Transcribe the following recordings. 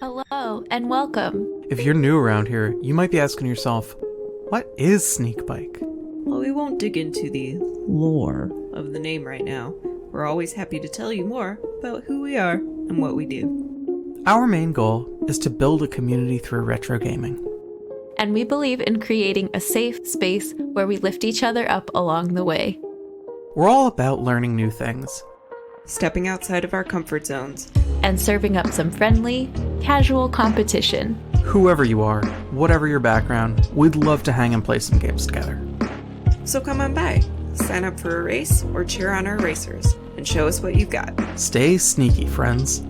Hello and welcome. If you're new around here, you might be asking yourself, what is Sneakbike? Well, we won't dig into the lore of the name right now. We're always happy to tell you more about who we are and what we do. Our main goal is to build a community through retro gaming. And we believe in creating a safe space where we lift each other up along the way. We're all about learning new things. Stepping outside of our comfort zones. And serving up some friendly, casual competition. Whoever you are, whatever your background, we'd love to hang and play some games together. So come on by, sign up for a race, or cheer on our racers, and show us what you've got. Stay sneaky, friends.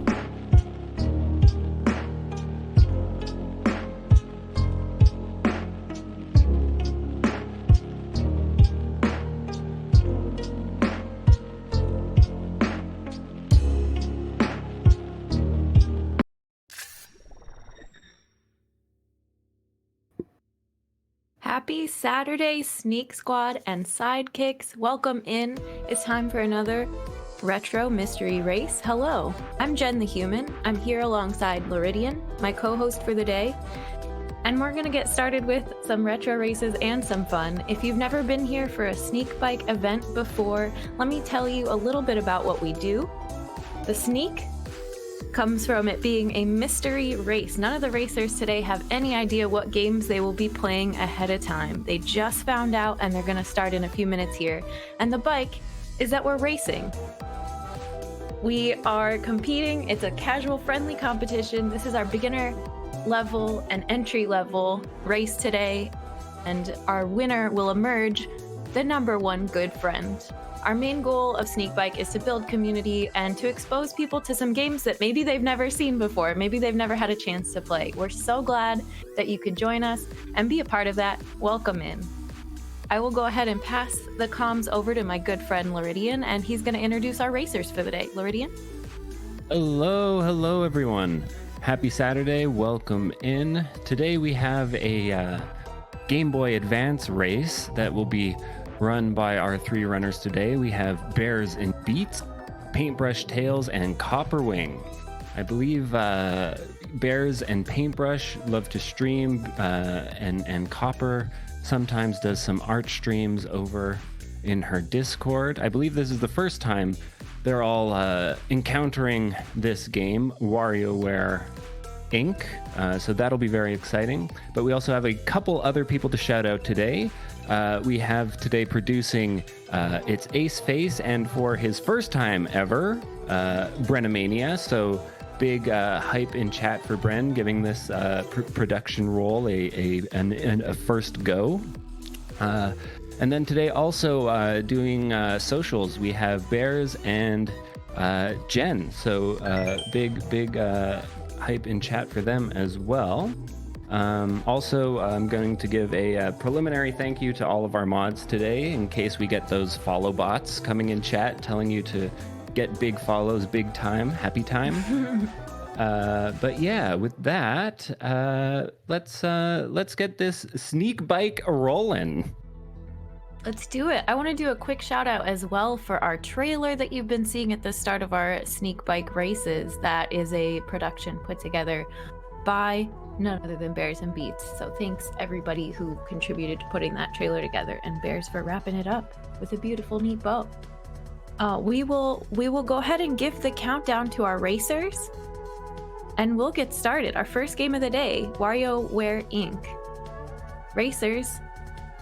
Happy Saturday, Sneak Squad and Sidekicks. Welcome in. It's time for another retro mystery race. Hello, I'm Jen the Human. I'm here alongside Loridian, my co-host for the day. And we're gonna get started with some retro races and some fun. If you've never been here for a Sneakbike event before, let me tell you a little bit about what we do. The Sneak comes from it being a mystery race. None of the racers today have any idea what games they will be playing ahead of time. They just found out and they're gonna start in a few minutes here. And the bike is that we're racing. We are competing. It's a casual, friendly competition. This is our beginner level and entry level race today. And our winner will emerge the #1 good friend. Our main goal of Sneakbike is to build community and to expose people to some games that maybe they've never seen before, maybe they've never had a chance to play. We're so glad that you could join us and be a part of that. Welcome in. I will go ahead and pass the comms over to my good friend Loridian, and he's going to introduce our racers for the day. Loridian? Hello everyone. Happy Saturday, welcome in. Today we have a Game Boy Advance race that will be run by our 3 runners today. We have BearsAndBeets, PaintBrushTales, and Copperwing. I believe Bears and Paintbrush love to stream, and Copper sometimes does some art streams over in her Discord. I believe this is the first time they're all encountering this game, Warioware Inc. So that'll be very exciting. But we also have a couple other people to shout out today. We have today producing it's Ace Face, and for his first time ever, Brennomania. So big hype in chat for Bren, giving this production role a first go. And then today also doing socials, we have Bears and Jen. So big hype in chat for them as well. Also, I'm going to give a preliminary thank you to all of our mods today, in case we get those follow bots coming in chat telling you to get big follows big time, happy time. But yeah, with that, let's get this Sneakbike rolling. Let's do it. I want to do a quick shout out as well for our trailer that you've been seeing at the start of our Sneakbike races. That is a production put together by none other than BearsAndBeets. So thanks everybody who contributed to putting that trailer together, and Bears for wrapping it up with a beautiful, neat bow. We will go ahead and give the countdown to our racers, and we'll get started. Our first game of the day, Warioware Inc. Racers,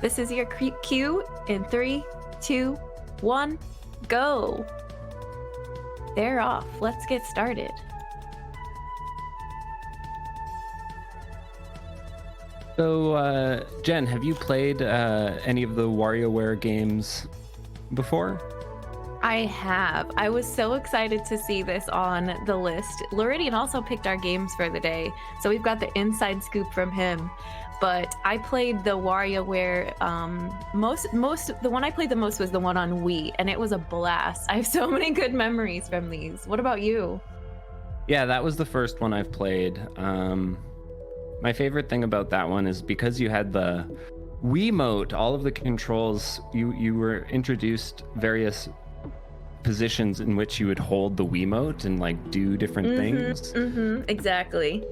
this is your cue in 3, 2, 1, go. They're off. Let's get started. So, Jen, have you played any of the WarioWare games before? I have. I was so excited to see this on the list. Loridian also picked our games for the day, so we've got the inside scoop from him. But I played the WarioWare, the one I played the most was the one on Wii, and it was a blast. I have so many good memories from these. What about you? Yeah, that was the first one I've played. My favorite thing about that one is because you had the Wiimote, all of the controls, you were introduced various positions in which you would hold the Wiimote and like do different things. Exactly.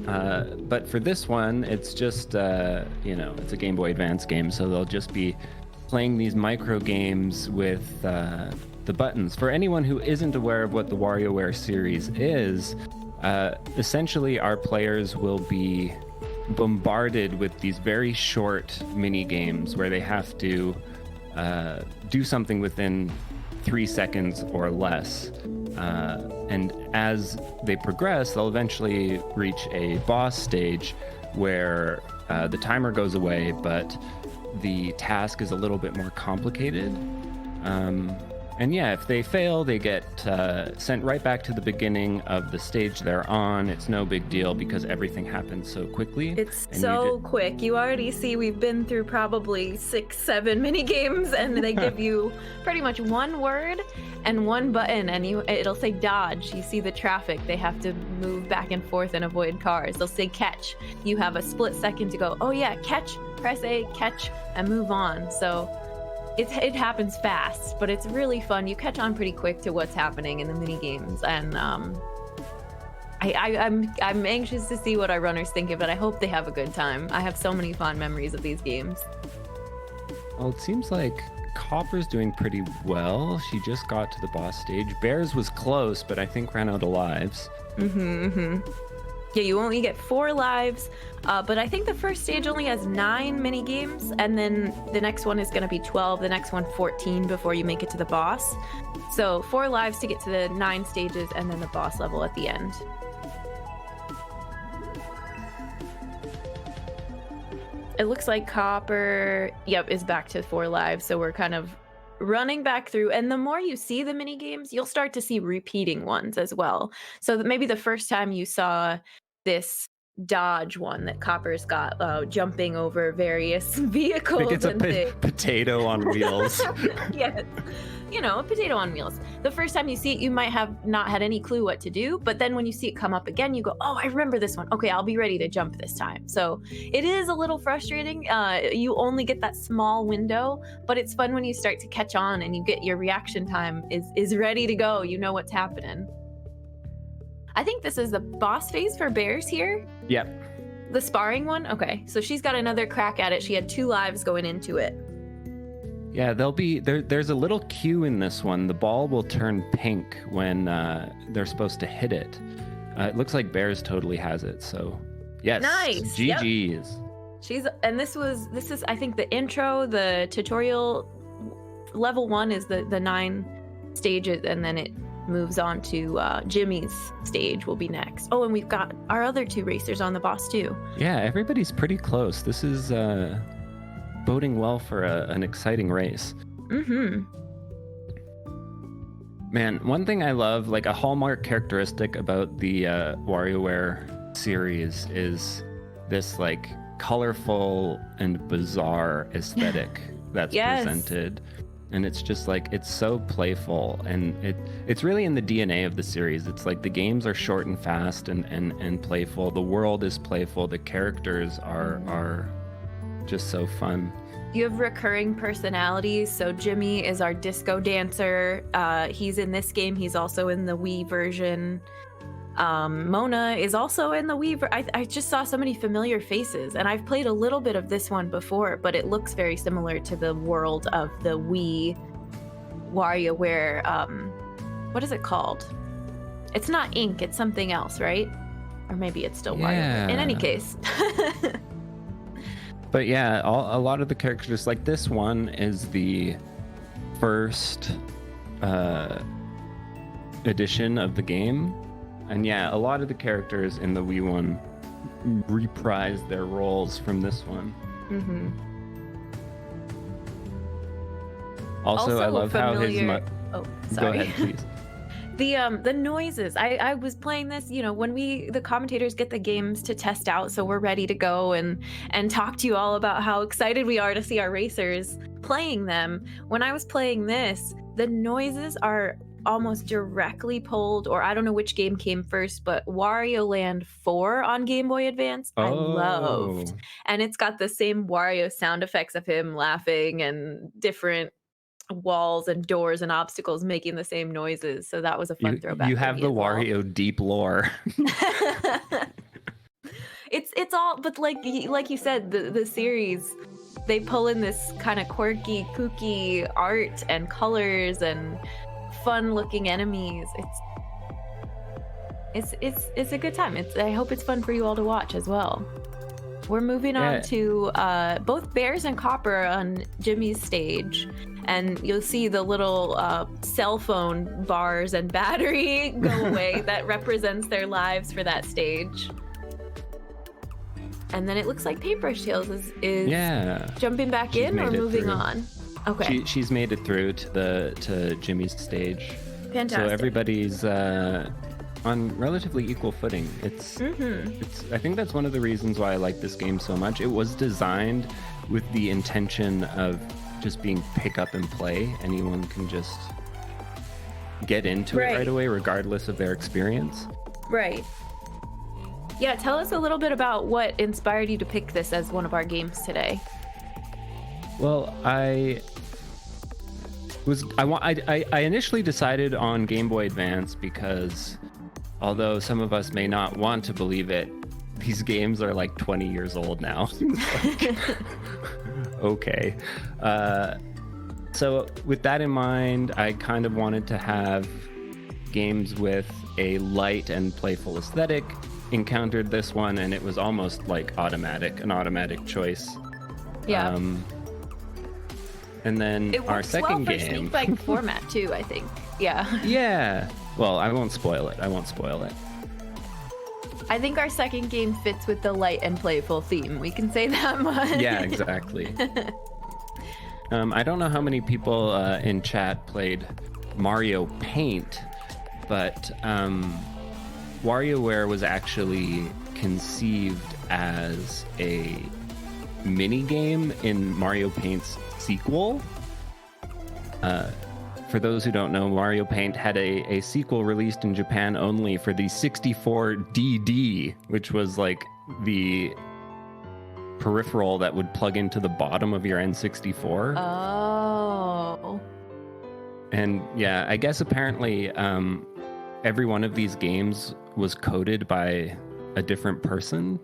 But for this one, it's just it's a Game Boy Advance game, so they'll just be playing these micro games with the buttons. For anyone who isn't aware of what the WarioWare series is, essentially our players will be bombarded with these very short mini games where they have to do something within 3 seconds or less. And as they progress, they'll eventually reach a boss stage where the timer goes away, but the task is a little bit more complicated. And yeah, if they fail, they get sent right back to the beginning of the stage they're on. It's no big deal because everything happens so quickly. It's so quick. You already see we've been through probably 6-7 mini games, and they give you pretty much one word and one button, and it'll say dodge. You see the traffic. They have to move back and forth and avoid cars. They'll say catch. You have a split second to go, oh yeah, catch, press A, catch, and move on. So it happens fast, but it's really fun. You catch on pretty quick to what's happening in the mini games, and I'm anxious to see what our runners think of it. I hope they have a good time. I have so many fond memories of these games. Well, it seems like Copper's doing pretty well. She just got to the boss stage. Bears was close, but I think ran out of lives. Yeah, you only get 4 lives, but I think the first stage only has 9 mini games, and then the next one is going to be 12, the next one 14 before you make it to the boss. So 4 lives to get to the 9 stages, and then the boss level at the end. It looks like Copper, is back to 4 lives, so we're kind of running back through, and the more you see the mini games, you'll start to see repeating ones as well. So that maybe the first time you saw this dodge one that Copper's got, jumping over various vehicles. I think it's a potato on wheels. Yes, a potato on wheels. The first time you see it, you might have not had any clue what to do, but then when you see it come up again, you go, oh, I remember this one. Okay, I'll be ready to jump this time. So it is a little frustrating. You only get that small window, but it's fun when you start to catch on and you get your reaction time is ready to go. You know what's happening. I think this is the boss phase for Bears here. Yep. The sparring one? Okay, so she's got another crack at it. She had 2 lives going into it. Yeah, there's a little cue in this one. The ball will turn pink when they're supposed to hit it. It looks like Bears totally has it, so yes. Nice. GG's. Yep. This is I think the intro, the tutorial. Level 1 is the 9 stages, and then it moves on to Jimmy's stage will be next. Oh, and we've got our other 2 racers on the boss too. Yeah, everybody's pretty close. This is boding well for an exciting race. Man, one thing I love, like a hallmark characteristic about the WarioWare series is this like colorful and bizarre aesthetic that's presented. And it's just like, it's so playful, and it's really in the DNA of the series. It's like the games are short and fast and playful. The world is playful. The characters are just so fun. You have recurring personalities. So Jimmy is our disco dancer. He's in this game. He's also in the Wii version. Mona is also in the Wii. I just saw so many familiar faces, and I've played a little bit of this one before, but it looks very similar to the world of the Wii WarioWare. What is it called? It's not Inc. It's something else, right? Or maybe it's still WarioWare. In any case. But yeah, a lot of the characters, like this one is the first edition of the game. And yeah, a lot of the characters in the Wii one reprise their roles from this one. Also, I love familiar... how his... Oh, sorry. Go ahead, please. The noises. I was playing this, when the commentators get the games to test out, so we're ready to go and talk to you all about how excited we are to see our racers playing them. When I was playing this, the noises are almost directly pulled, or I don't know which game came first, but Wario Land 4 on Game Boy Advance, I loved. And it's got the same Wario sound effects of him laughing and different walls and doors and obstacles making the same noises. So that was a fun throwback. You for have me the as well. Wario deep lore. It's all, but like you said, the series, they pull in this kind of quirky, kooky art and colors and fun looking enemies. It's a good time. I hope it's fun for you all to watch as well. We're moving on to both Bears and Copper on Jimmy's stage, and you'll see the little cell phone bars and battery go away that represents their lives for that stage. And then it looks like PaintBrushTales is jumping back in or moving on. Okay. She's made it through to Jimmy's stage. Fantastic. So everybody's on relatively equal footing. It's I think that's one of the reasons why I like this game so much. It was designed with the intention of just being pick up and play. Anyone can just get into it right away, regardless of their experience. Right. Yeah, tell us a little bit about what inspired you to pick this as one of our games today. Well, I initially decided on Game Boy Advance because although some of us may not want to believe it, these games are like 20 years old now. Okay. So with that in mind, I kind of wanted to have games with a light and playful aesthetic. Encountered this one, and it was almost like an automatic choice. Yeah. And then our second game. It works well for Sneakbike format too, I think. Yeah. Yeah. Well, I won't spoil it. I think our second game fits with the light and playful theme. We can say that much. Yeah, exactly. I don't know how many people in chat played Mario Paint, but Warioware was actually conceived as a mini game in Mario Paint's sequel. For those who don't know, Mario Paint had a sequel released in Japan only for the 64DD, which was like the peripheral that would plug into the bottom of your N64. Oh. And yeah, I guess apparently every one of these games was coded by a different person.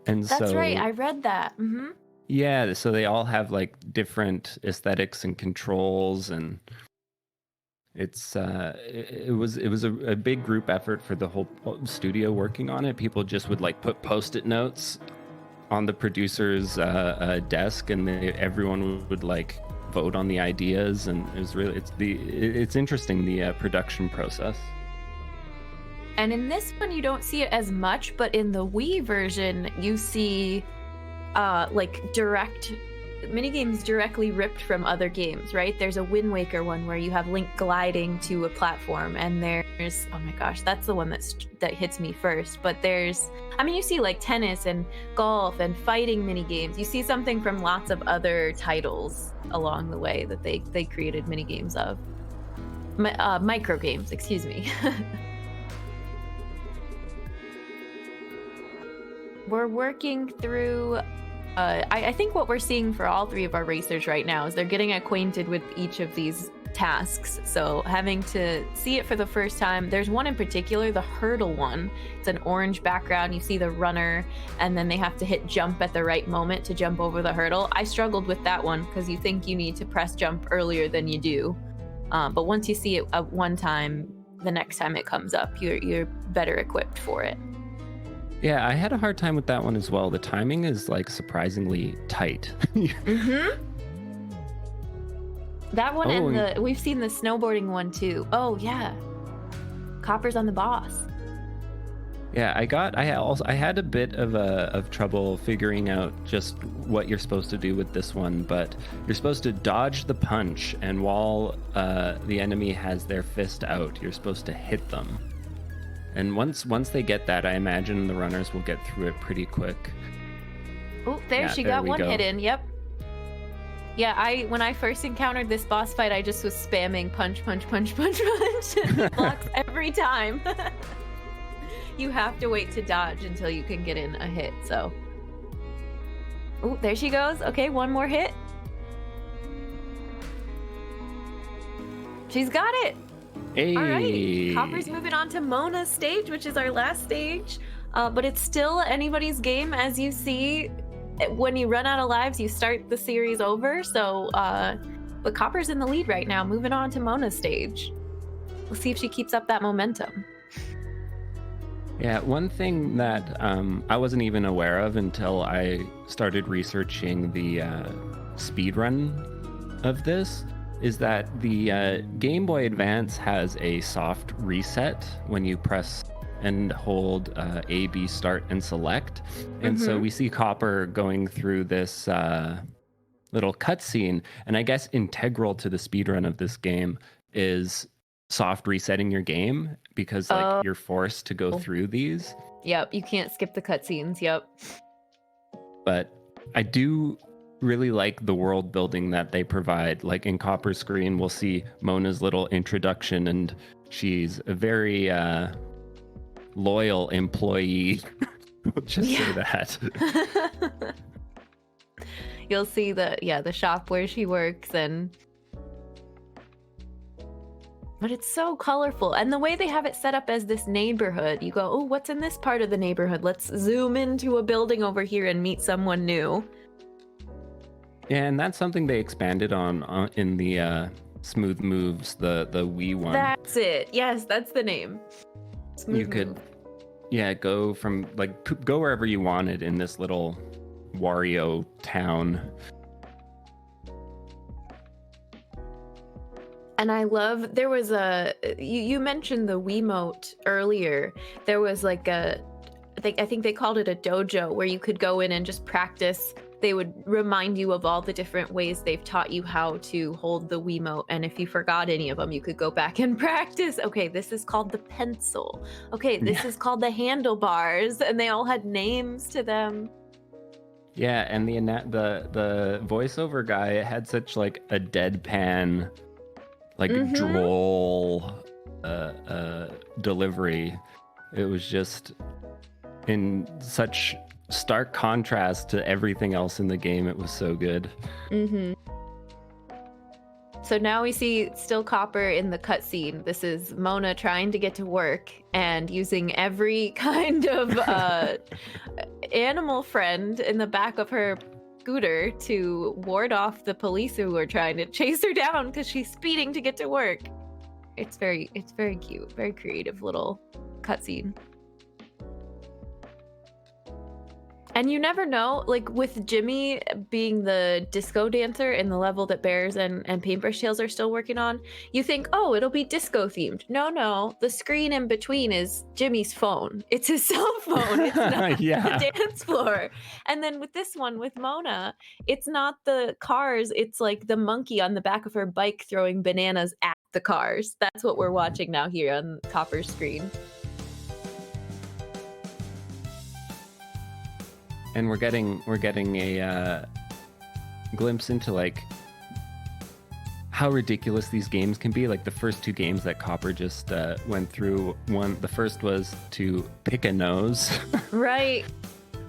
And That's right, I read that. Mm-hmm. Yeah, so they all have like different aesthetics and controls, and it was a big group effort for the whole studio working on it. People just would like put Post-it notes on the producer's desk, and everyone would like vote on the ideas, and it's interesting, the production process. And in this one, you don't see it as much, but in the Wii version, you see like direct minigames directly ripped from other games, right? There's a Wind Waker one where you have Link gliding to a platform, and there's, oh my gosh, that's the one that hits me first. But you see like tennis and golf and fighting minigames. You see something from lots of other titles along the way that they created minigames of. Micro games, excuse me. We're working through, I think what we're seeing for all three of our racers right now is they're getting acquainted with each of these tasks. So having to see it for the first time, there's one in particular, the hurdle one. It's an orange background. You see the runner, and then they have to hit jump at the right moment to jump over the hurdle. I struggled with that one because you think you need to press jump earlier than you do. But once you see it one time, the next time it comes up, you're better equipped for it. Yeah, I had a hard time with that one as well. The timing is like surprisingly tight. Mm-hmm. That one, and we've seen the snowboarding one too. Oh yeah, Copper's on the boss. Yeah, I had a bit of trouble figuring out just what you're supposed to do with this one, but you're supposed to dodge the punch, and while the enemy has their fist out, you're supposed to hit them. And once they get that, I imagine the runners will get through it pretty quick. Oh, she got one hit in. Yep. Yeah, when I first encountered this boss fight, I just was spamming punch, punch, punch, punch, punch. And he blocks every time. You have to wait to dodge until you can get in a hit, so. Oh, there she goes. Okay, one more hit. She's got it. Hey. All right. Copper's moving on to Mona's stage, which is our last stage. But it's still anybody's game. As you see, when you run out of lives, you start the series over. So, but Copper's in the lead right now, moving on to Mona's stage. We'll see if she keeps up that momentum. Yeah, one thing that I wasn't even aware of until I started researching the speedrun of this is that the Game Boy Advance has a soft reset when you press and hold A, B, start, and select. And so we see Copper going through this little cutscene. And I guess integral to the speedrun of this game is soft resetting your game because like you're forced to go through these. Yep, you can't skip the cutscenes. Yep. But I do really like the world building that they provide. Like in Copper's screen, we'll see Mona's little introduction, and she's a very loyal employee. We'll just say that. You'll see the shop where she works, but it's so colorful. And the way they have it set up as this neighborhood, you go, oh, what's in this part of the neighborhood? Let's zoom into a building over here and meet someone new. Yeah, and that's something they expanded on in the Smooth Moves, the Wii one. That's it. Yes, that's the name. Smooth you could, Move. yeah, go from go wherever you wanted in this little Wario town. And I love, there was you mentioned the Wiimote earlier. There was like I think they called it a dojo where you could go in and just practice. They would remind you of all the different ways they've taught you how to hold the Wiimote. And if you forgot any of them, you could go back and practice. Okay, this is called the pencil. Okay, this is called the handlebars. And they all had names to them. Yeah, and the voiceover guy had such like a deadpan, like droll delivery. It was just in such stark contrast to everything else in the game. It was so good. So now we see still Copper in the cutscene. This is Mona trying to get to work and using every kind of animal friend in the back of her scooter to ward off the police who are trying to chase her down because she's speeding to get to work. It's very cute, very creative little cutscene. And you never know, like with Jimmy being the disco dancer in the level that Bears and PaintBrushTales are still working on, you think, oh, it'll be disco themed. No, the screen in between is Jimmy's phone. It's his cell phone. It's not the dance floor. And then with this one, with Mona, it's not the cars. It's like the monkey on the back of her bike throwing bananas at the cars. That's what we're watching now here on Copper's screen. And we're getting a glimpse into like how ridiculous these games can be. Like the first two games that Copper just went through. The first was to pick a nose, right?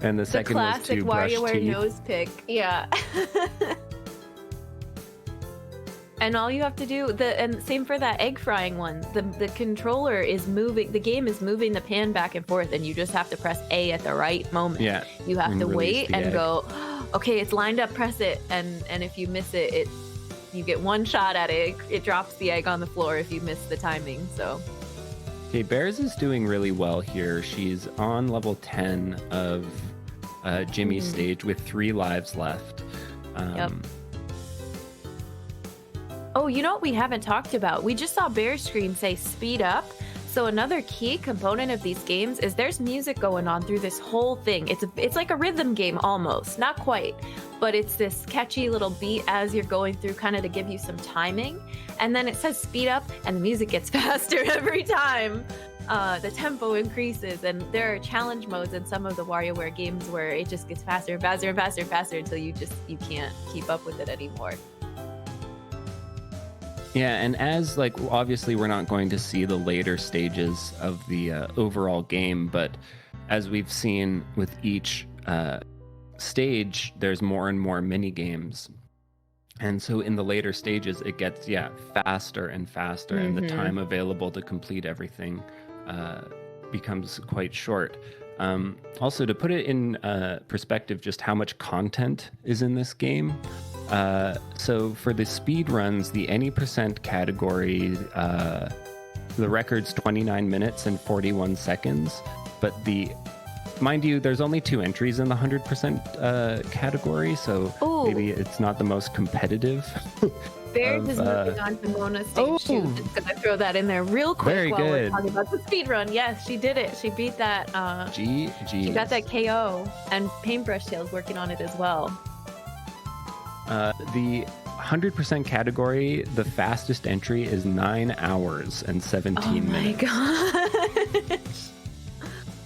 And the second was to brush Warioware teeth. nose pick, yeah. And all you have to do, and same for that egg frying one, the controller is moving, the game is moving the pan back and forth, and you just have to press A at the right moment. Yeah. You have to wait and egg. go, okay, it's lined up, press it, and if you miss it, you get one shot at it. It drops the egg on the floor if you miss the timing, so. Okay, Bears is doing really well here. She's on level 10 of Jimmy's stage with 3 lives left. Yep. Oh, you know what we haven't talked about? We just saw Bear's screen say speed up. So another key component of these games is there's music going on through this whole thing. It's like a rhythm game almost, not quite, but it's this catchy little beat as you're going through kind of to give you some timing. And then it says speed up and the music gets faster every time. The tempo increases, and there are challenge modes in some of the WarioWare games where it just gets faster and faster and faster and faster until you can't keep up with it anymore. Yeah, and as like obviously we're not going to see the later stages of the overall game, but as we've seen with each stage, there's more and more mini games. And so in the later stages, it gets, faster and faster, and the time available to complete everything becomes quite short. Also, to put it in perspective, just how much content is in this game. So for the speed runs, the any percent category, the record's 29 minutes and 41 seconds. But mind you, there's only 2 entries in the 100% category, so maybe it's not the most competitive. Bears is moving on to Mona's stage 2. Just gonna throw that in there real quick. Very while good. We're talking about the speed run. Yes, she did it. She beat that. She got that KO, and PaintBrushTales working on it as well. The 100% category, the fastest entry is 9 hours and 17 minutes. Oh my gosh.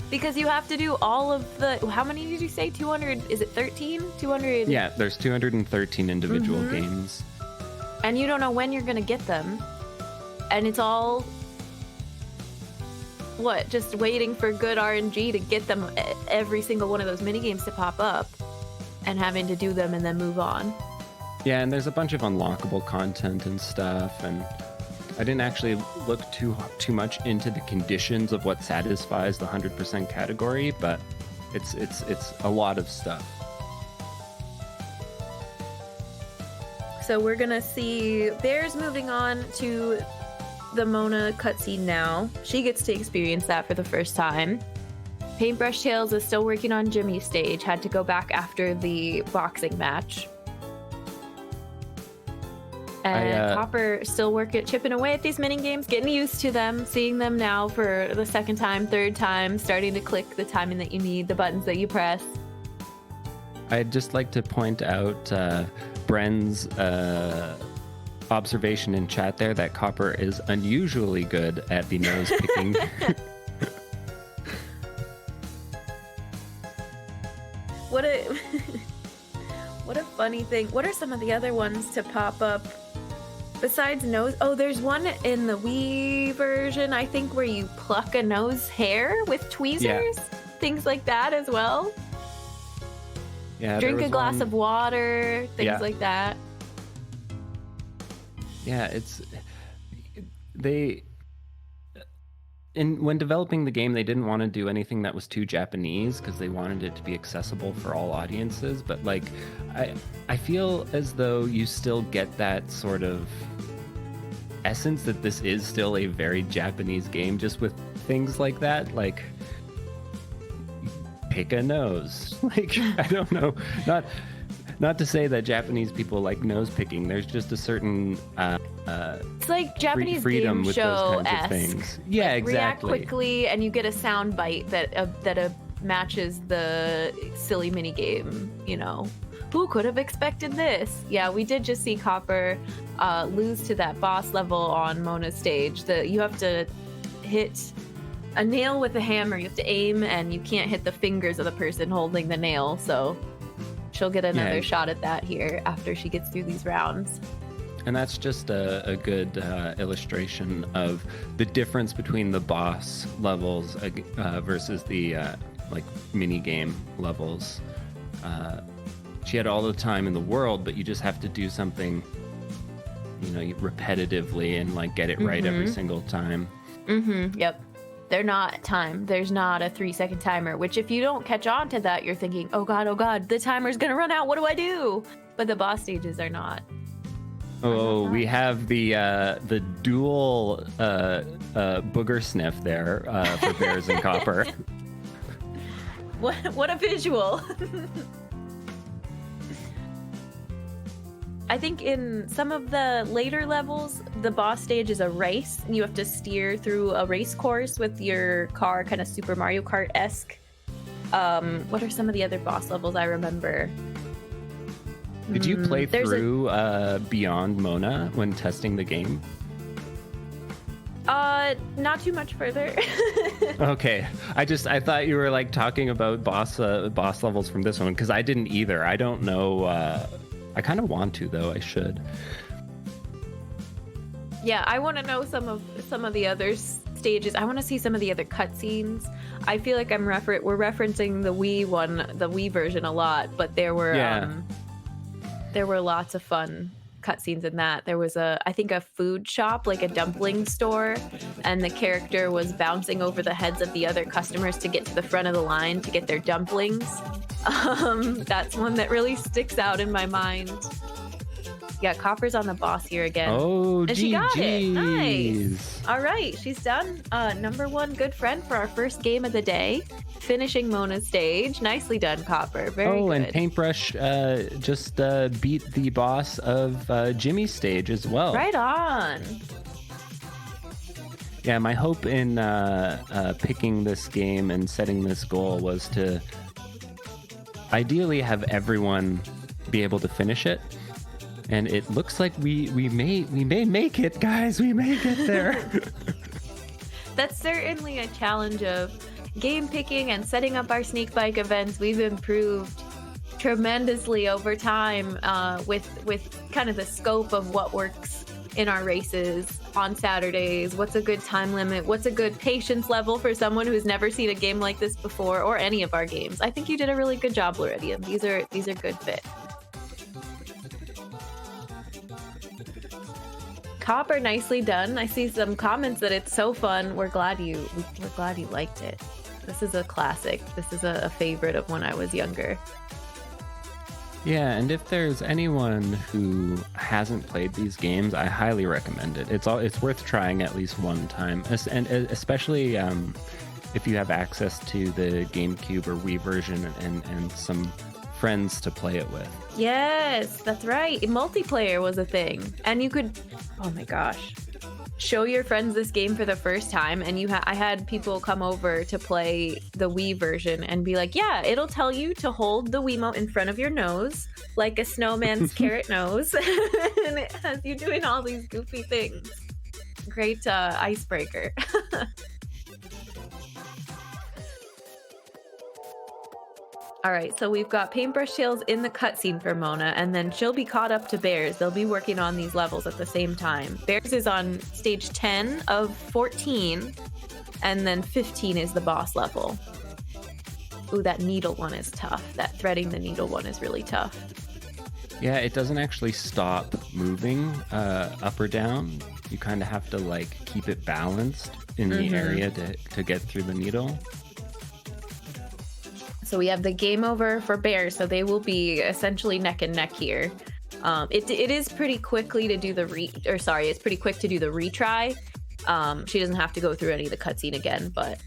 Because you have to do all of the, how many did you say? 200, is it 13? 200? Yeah, there's 213 individual games. And you don't know when you're going to get them. And it's all, just waiting for good RNG to get them, every single one of those mini games to pop up, and having to do them and then move on. Yeah, and there's a bunch of unlockable content and stuff, and I didn't actually look too much into the conditions of what satisfies the 100% category, but it's a lot of stuff. So we're gonna see Bears moving on to the Mona cutscene now. She gets to experience that for the first time. PaintBrushTales is still working on Jimmy's stage, had to go back after the boxing match. And Copper still chipping away at these mini games, getting used to them, seeing them now for the second time, third time, starting to click the timing that you need, the buttons that you press. I'd just like to point out Bren's observation in chat there that Copper is unusually good at the nose picking. What a funny thing. What are some of the other ones to pop up besides nose? Oh, there's one in the Wii version, I think, where you pluck a nose hair with tweezers. Things like that as well. Yeah, drink a glass of water, things like that. Yeah, when developing the game, they didn't want to do anything that was too Japanese because they wanted it to be accessible for all audiences. But like, I feel as though you still get that sort of essence that this is still a very Japanese game, just with things like that, like pick a nose. Like, I don't know, not to say that Japanese people like nose picking. There's just a certain it's like Japanese freedom game with show those kinds of things. Yeah, like, exactly. React quickly, and you get a sound bite that matches the silly mini game. You know, who could have expected this? Yeah, we did just see Copper lose to that boss level on Mona's stage. You have to hit a nail with a hammer. You have to aim, and you can't hit the fingers of the person holding the nail. So she'll get another shot at that here after she gets through these rounds. And that's just a good illustration of the difference between the boss levels versus the like mini game levels. She had all the time in the world, but you just have to do something, repetitively and like get it right every single time. Yep. They're not timed. There's not a 3-second timer, which if you don't catch on to that, you're thinking, oh God, the timer's gonna run out. What do I do? But the boss stages are not. Oh, we have the dual booger sniff there for Bears and Copper. What a visual. I think in some of the later levels, the boss stage is a race, and you have to steer through a race course with your car, kind of Super Mario Kart-esque. What are some of the other boss levels I remember? Did you play through Beyond Mona when testing the game? Not too much further. Okay, I thought you were like talking about boss levels from this one, because I didn't either. I don't know. I kind of want to, though. I should. Yeah, I want to know some of the other stages. I want to see some of the other cutscenes. I feel like we're referencing the Wii version a lot, but there were lots of fun cutscenes in that. There was I think a food shop, like a dumpling store, and the character was bouncing over the heads of the other customers to get to the front of the line to get their dumplings. That's one that really sticks out in my mind. Yeah, Copper's on the boss here again. Oh, and she got it. GGs. Nice. All right, she's done. Number one good friend for our first game of the day, finishing Mona's stage. Nicely done, Copper. Very good. And Paintbrush just beat the boss of Jimmy's stage as well. Right on. Yeah, my hope in picking this game and setting this goal was to ideally have everyone be able to finish it. And it looks like we may make it, guys. We may get there. That's certainly a challenge of game picking and setting up our Sneakbike events. We've improved tremendously over time with kind of the scope of what works in our races on Saturdays. What's a good time limit? What's a good patience level for someone who's never seen a game like this before, or any of our games? I think you did a really good job, Loridian. These are good fit. Copper, nicely done. I see some comments that it's so fun. We're glad you liked it. This is a classic. This is a favorite of when I was younger. Yeah, and if there's anyone who hasn't played these games, I highly recommend it. It's worth trying at least one time, and especially if you have access to the GameCube or Wii version and some friends to play it with. Yes, that's right. Multiplayer was a thing, and you could, oh my gosh, show your friends this game for the first time, and I had people come over to play the Wii version and be like, yeah, it'll tell you to hold the Wiimote in front of your nose like a snowman's carrot nose, and it has you doing all these goofy things. Great icebreaker. All right, so we've got PaintBrushTales in the cutscene for Mona, and then she'll be caught up to Bears. They'll be working on these levels at the same time. Bears is on stage 10 of 14, and then 15 is the boss level. Ooh, that needle one is tough. That threading the needle one is really tough. Yeah, it doesn't actually stop moving up or down. You kind of have to keep it balanced in the area to get through the needle. So we have the game over for Bears, so they will be essentially neck and neck here. It is pretty quickly to do it's pretty quick to do the retry. She doesn't have to go through any of the cutscene again, but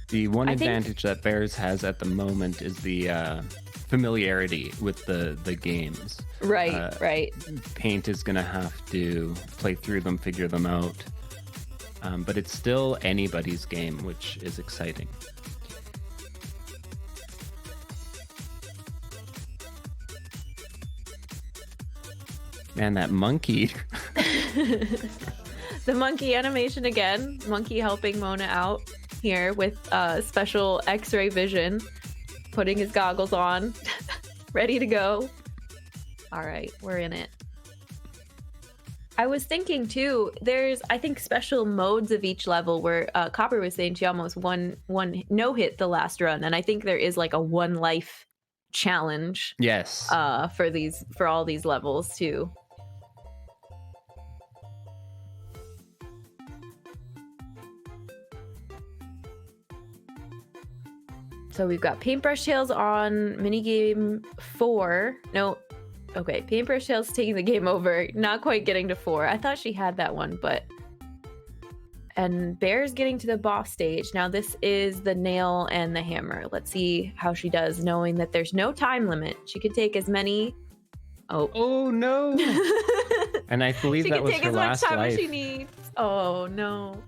the one advantage that Bears has at the moment is the familiarity with the games. Right. Paint is going to have to play through them, figure them out. But it's still anybody's game, which is exciting. Man, that monkey. The monkey animation again. Monkey helping Mona out here with special X-ray vision, putting his goggles on, ready to go. All right, we're in it. I was thinking too, there's, I think, special modes of each level where Copper was saying she almost one no-hit the last run, and I think there is a one life challenge. Yes. For all these levels too. So we've got PaintBrushTales on minigame 4. No. Okay, PaintBrushTales taking the game over, not quite getting to 4. I thought she had that one, but... And Bear's getting to the boss stage. Now this is the nail and the hammer. Let's see how she does, knowing that there's no time limit. She could take as many... Oh no! And I believe that was her last life. She can take as much time as she needs. Oh no.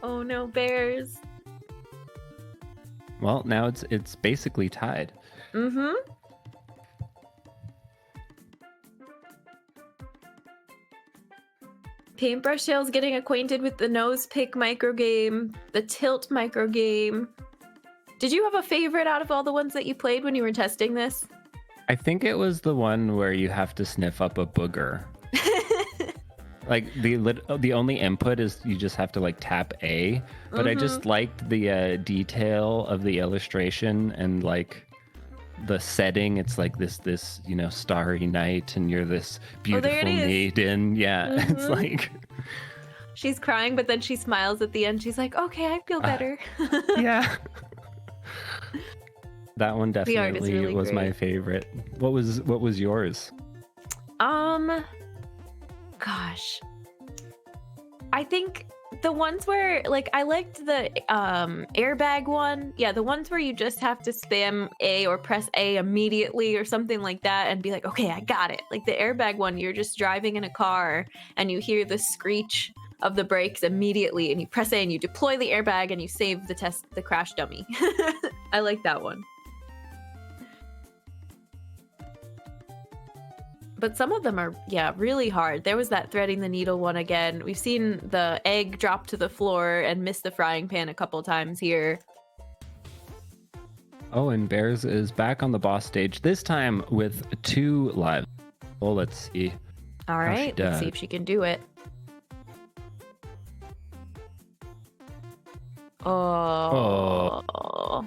Oh no, Bears. Well, now it's basically tied. Mm-hmm. PaintBrushTales getting acquainted with the nose pick microgame, the tilt microgame. Did you have a favorite out of all the ones that you played when you were testing this? I think it was the one where you have to sniff up a booger. Like the only input is you just have to like tap A, but I just liked the detail of the illustration and like the setting. It's like this starry night, and you're this beautiful maiden. Yeah, it's like she's crying, but then she smiles at the end. She's like, "Okay, I feel better." Yeah. That one definitely really was my great. favorite. What was yours? Gosh. I think the ones where, like, I liked the airbag one. Yeah, the ones where you just have to spam A or press A immediately or something like that and be like, okay, I got it. Like the airbag one, you're just driving in a car and you hear the screech of the brakes immediately and you press A and you deploy the airbag and you save the crash dummy. I like that one. But some of them are, really hard. There was that threading the needle one again. We've seen the egg drop to the floor and miss the frying pan a couple times here. Oh, and Bears is back on the boss stage, this time with 2 lives. Well, let's see. All right, let's see if she can do it. Oh.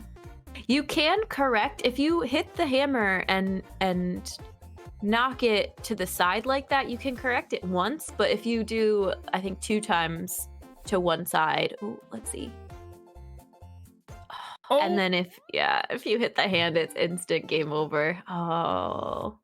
You can correct if you hit the hammer and knock it to the side like that, you can correct it once, but if you do, I think 2 times to one side. Ooh, let's see. Oh. And then if you hit the hand, it's instant game over. Oh.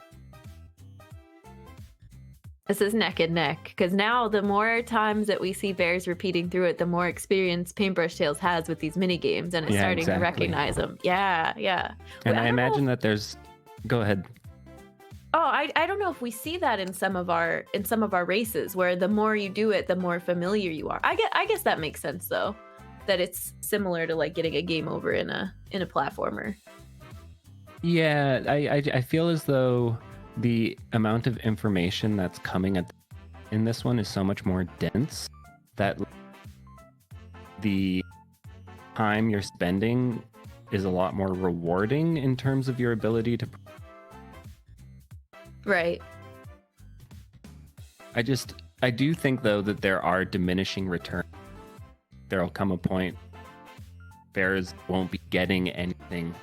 This is neck and neck, because now the more times that we see Bears repeating through it, the more experience PaintBrushTales has with these mini games, and it's starting to recognize them. Yeah. And I imagine that there's... Go ahead. Oh, I don't know if we see that in some of our races, where the more you do it, the more familiar you are. I guess that makes sense though, that it's similar to like getting a game over in a platformer. Yeah, I feel as though the amount of information that's coming in this one is so much more dense that the time you're spending is a lot more rewarding in terms of your ability to... Right. I do think though that there are diminishing returns. There'll come a point Bears won't be getting anything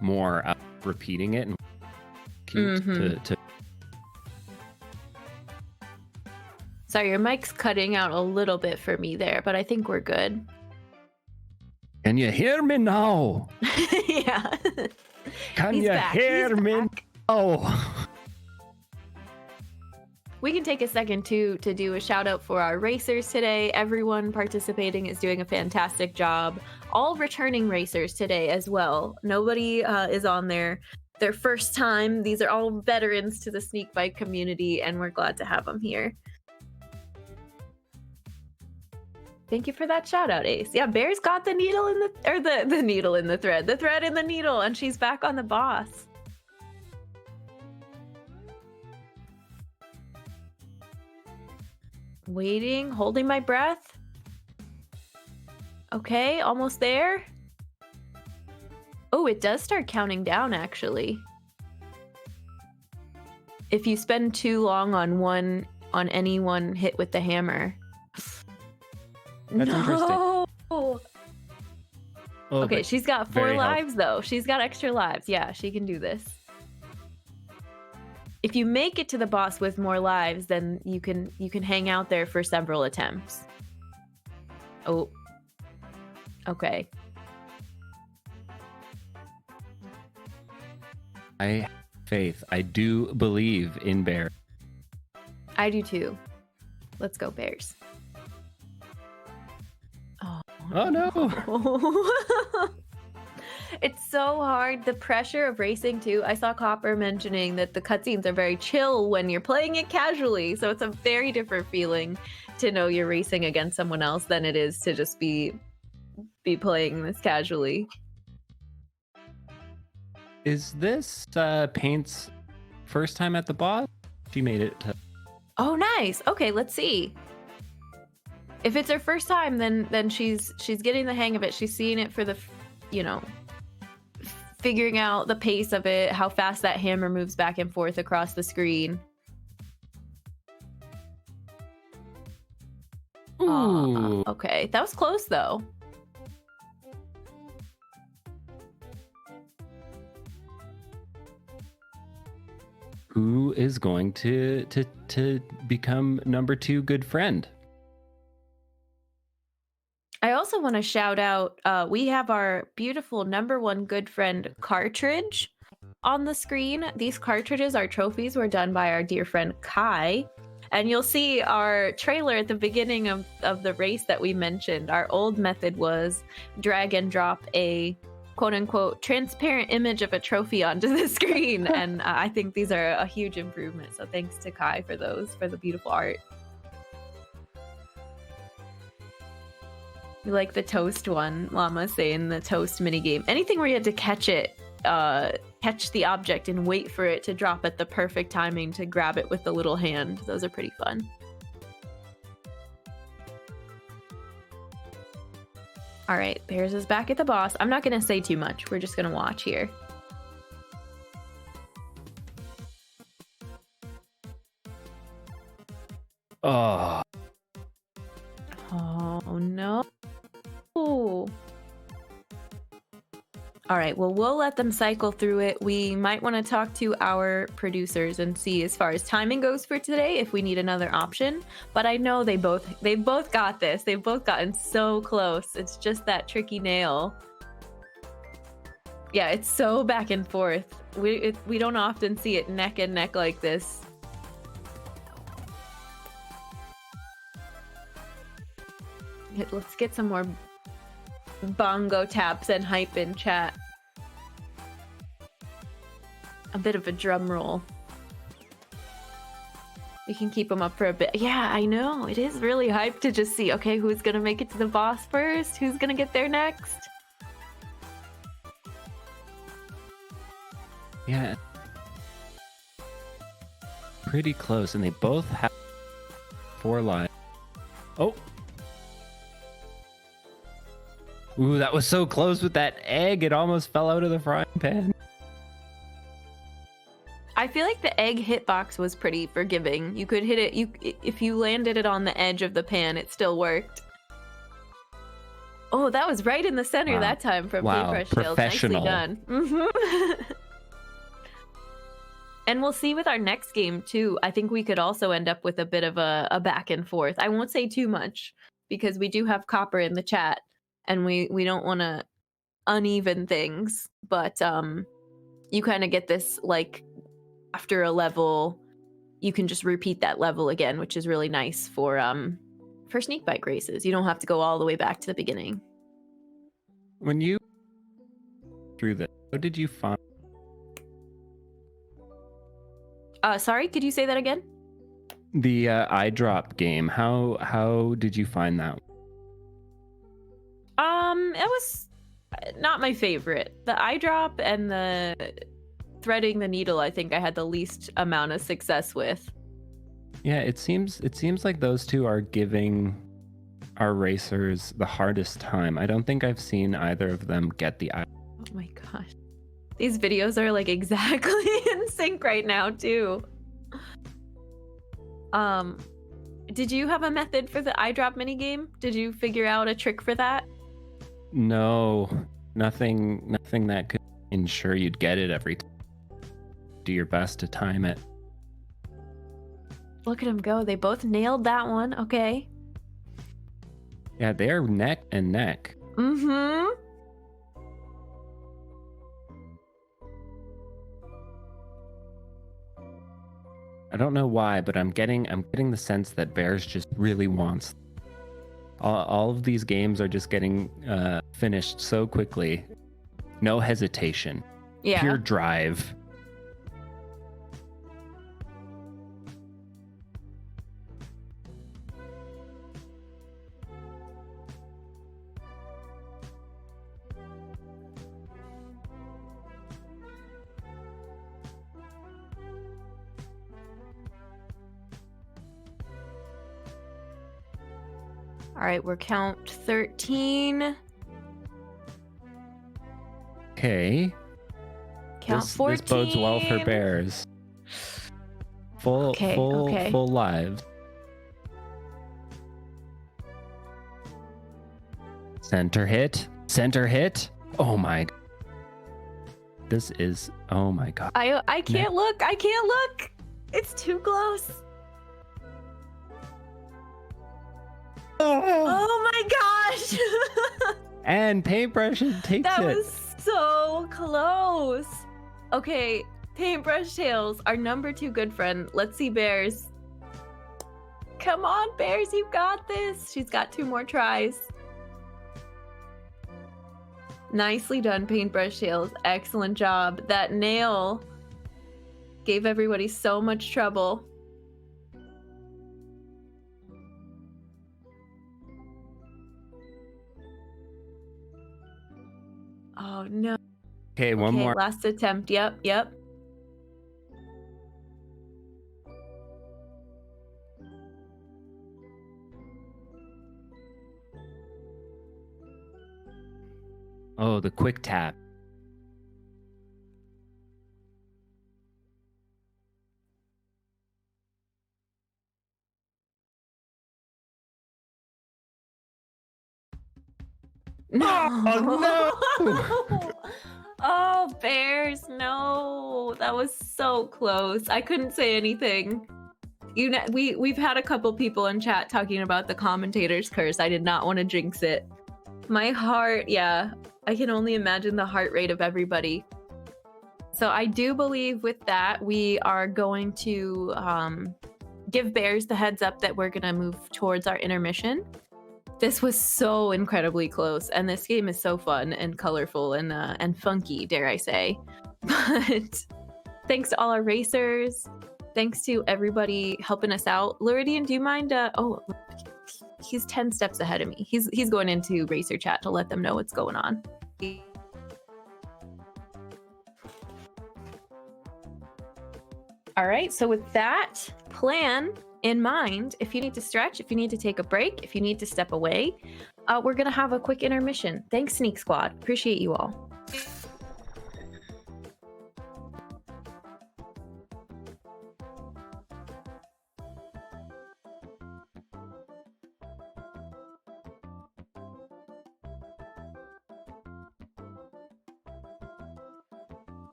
more out of repeating it and to... Sorry, your mic's cutting out a little bit for me there, but I think we're good. Can you hear me now? Yeah. Can you hear me? Oh. We can take a second to do a shout out for our racers today. Everyone participating is doing a fantastic job. All returning racers today as well. Nobody is on their first time. These are all veterans to the Sneakbike community, and we're glad to have them here. Thank you for that shout out, Ace. Yeah, Bear's got the needle in the needle in the thread in the needle, and she's back on the boss. Waiting, holding my breath. Okay, almost there. Oh, it does start counting down, actually. If you spend too long on any one hit with the hammer. That's interesting. Oh, okay, she's got 4 lives, though. She's got extra lives. Yeah, she can do this. If you make it to the boss with more lives, then you can hang out there for several attempts. Oh. Okay. I have faith. I do believe in Bear. I do too. Let's go, Bears. Oh no. It's so hard. The pressure of racing too. I saw Copper mentioning that the cutscenes are very chill when you're playing it casually. So it's a very different feeling to know you're racing against someone else than it is to just be playing this casually. Is this Paint's first time at the boss? She made it to... Oh, nice. Okay, let's see. If it's her first time, then she's getting the hang of it. She's seeing it for the, figuring out the pace of it, how fast that hammer moves back and forth across the screen. Ooh. Okay, that was close though. Who is going to become number 2 good friend? I also want to shout out, we have our beautiful number 1 good friend cartridge on the screen. These cartridges, our trophies, were done by our dear friend Kai. And you'll see our trailer at the beginning of the race that we mentioned. Our old method was drag and drop a quote-unquote transparent image of a trophy onto the screen. And I think these are a huge improvement. So thanks to Kai for those, for the beautiful art. We like the toast one, Llama saying the toast minigame. Anything where you had to catch it, catch the object and wait for it to drop at the perfect timing to grab it with the little hand. Those are pretty fun. All right, Bears is back at the boss. I'm not going to say too much. We're just going to watch here. Oh. Oh, no. Ooh. All right, well, we'll let them cycle through it. We might want to talk to our producers and see as far as timing goes for today if we need another option. But I know they both got this. They've both gotten so close. It's just that tricky nail. Yeah, it's so back and forth. We don't often see it neck and neck like this. Let's get some more bongo taps and hype in chat. A bit of a drum roll. We can keep them up for a bit. Yeah, I know. It is really hype to just see, okay, who's gonna make it to the boss first? Who's gonna get there next? Yeah. Pretty close, and they both have 4 lives. Oh! Ooh, that was so close with that egg. It almost fell out of the frying pan. I feel like the egg hitbox was pretty forgiving. You could hit it, if you landed it on the edge of the pan, it still worked. Oh, that was right in the center that time from PaintBrushTales. Nicely done. And we'll see with our next game too. I think we could also end up with a bit of a back and forth. I won't say too much because we do have Copper in the chat. And we don't want to uneven things, but you kind of get this, like, after a level, you can just repeat that level again, which is really nice for Sneakbike races. You don't have to go all the way back to the beginning. When you through this, what did you find? Sorry, could you say that again? The iDrop game. How did you find that? It was not my favorite. The iDrop and the threading the needle, I think I had the least amount of success with. Yeah, it seems like those two are giving our racers the hardest time. I don't think I've seen either of them get the iDrop. Oh my gosh. These videos are like exactly in sync right now too. Did you have a method for the iDrop minigame? Did you figure out a trick for that? No, nothing that could ensure you'd get it every time. Do your best to time it. Look at them go. They both nailed that one. Okay. Yeah, they're neck and neck. Mm-hmm. I don't know why, but I'm getting the sense that Bears just really wants. All of these games are just getting finished so quickly. No hesitation. Yeah. Pure drive. All right, we're count 13. Okay. Count 14. This bodes well for Bears. Full lives. Center hit. Center hit. Oh my. This is, oh my God. I can't look. I can't look. It's too close. Oh my gosh. And Paintbrush takes That it. was so close. Okay, PaintBrushTales, our number 2 good friend. Let's see Bears. Come on, Bears, you got this. She's got 2 more tries. Nicely done, PaintBrushTales. Excellent job. That nail gave everybody so much trouble. Oh no. Okay, one more. Last attempt. Yep. Oh, the quick tap. No. Oh, no. Oh, Bears, no. That was so close. I couldn't say anything. You know, we've had a couple people in chat talking about the commentator's curse. I did not want to jinx it. My heart, yeah. I can only imagine the heart rate of everybody. So I do believe with that, we are going to give Bears the heads up that we're going to move towards our intermission. This was so incredibly close, and this game is so fun and colorful and funky, dare I say. But thanks to all our racers. Thanks to everybody helping us out. Luridian, do you mind? Oh, he's 10 steps ahead of me. He's going into racer chat to let them know what's going on. All right, so with that plan in mind, if you need to stretch, if you need to take a break, if you need to step away, we're going to have a quick intermission. Thanks, Sneak Squad. Appreciate you all.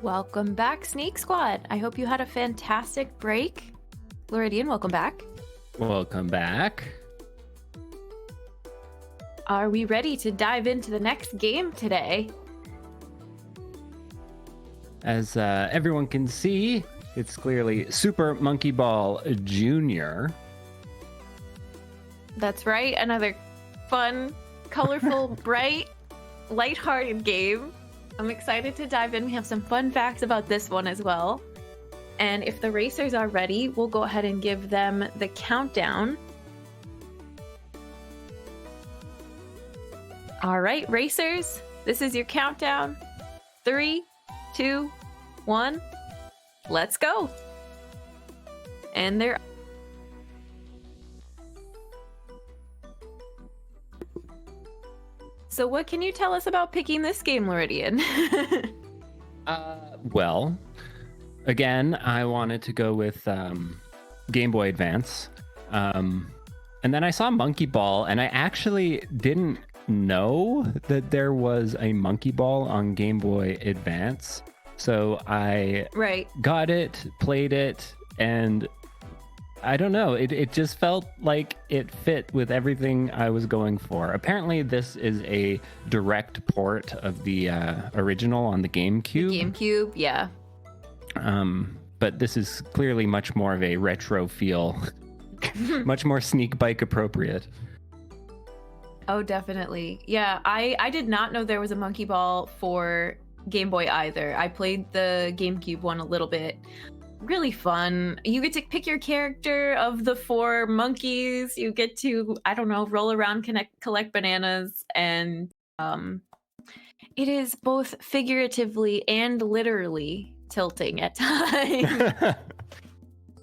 Welcome back, Sneak Squad. I hope you had a fantastic break. Floridian, welcome back. Welcome back. Are we ready to dive into the next game today? As everyone can see, it's clearly Super Monkey Ball Jr. That's right, another fun, colorful, bright, lighthearted game. I'm excited to dive in. We have some fun facts about this one as well. And if the racers are ready, we'll go ahead and give them the countdown. All right, racers, this is your countdown. 3, 2, 1, let's go. And they're So what can you tell us about picking this game, Luridian? Well, again, I wanted to go with Game Boy Advance. And then I saw Monkey Ball, and I actually didn't know that there was a Monkey Ball on Game Boy Advance. So I got it, played it, and I don't know. It just felt like it fit with everything I was going for. Apparently, this is a direct port of the original on the GameCube. The GameCube, yeah. But this is clearly much more of a retro feel, much more Sneakbike appropriate. Oh, definitely. Yeah, I did not know there was a Monkey Ball for Game Boy either. I played the GameCube one a little bit. Really fun. You get to pick your character of the 4 monkeys. You get to, I don't know, roll around, collect bananas, and it is both figuratively and literally tilting at times.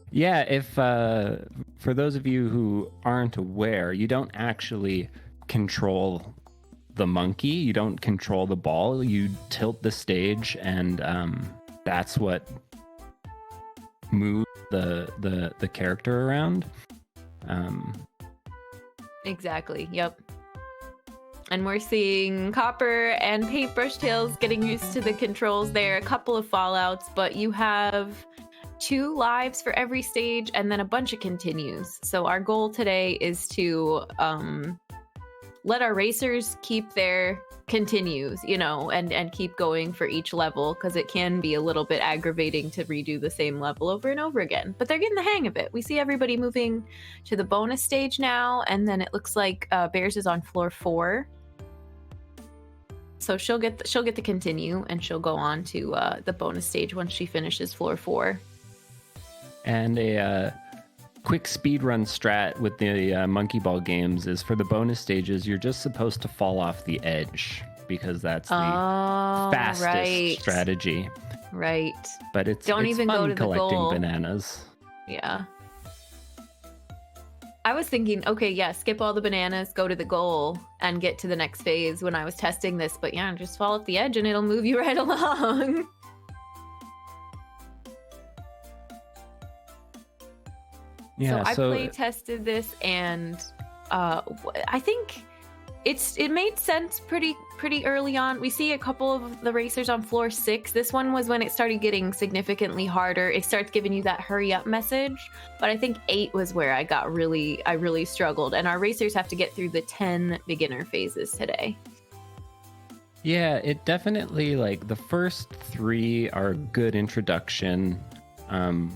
Yeah, if for those of you who aren't aware, you don't actually control the monkey. You don't control the ball. You tilt the stage, and that's what move the character around. Exactly. Yep. And we're seeing Copper and PaintBrushTales getting used to the controls there. A couple of fallouts, but you have 2 lives for every stage and then a bunch of continues. So our goal today is to let our racers keep their continues, you know, and keep going for each level, because it can be a little bit aggravating to redo the same level over and over again. But they're getting the hang of it. We see everybody moving to the bonus stage now, and then it looks like Bears is on floor 4. So she'll get the continue, and she'll go on to the bonus stage once she finishes floor 4. And a quick speedrun strat with the Monkey Ball games is for the bonus stages, you're just supposed to fall off the edge, because that's the fastest strategy. Right. But it's Don't even fun go to the collecting goal. bananas. Yeah. I was thinking, okay, yeah, skip all the bananas, go to the goal, and get to the next phase when I was testing this. But yeah, just fall off the edge and it'll move you right along. Yeah, so I play tested this, and I think it made sense pretty early on. We see a couple of the racers on floor 6. This one was when it started getting significantly harder. It starts giving you that hurry up message. But I think 8 was where I really struggled. And our racers have to get through the 10 beginner phases today. Yeah, it definitely, like, the first 3 are a good introduction.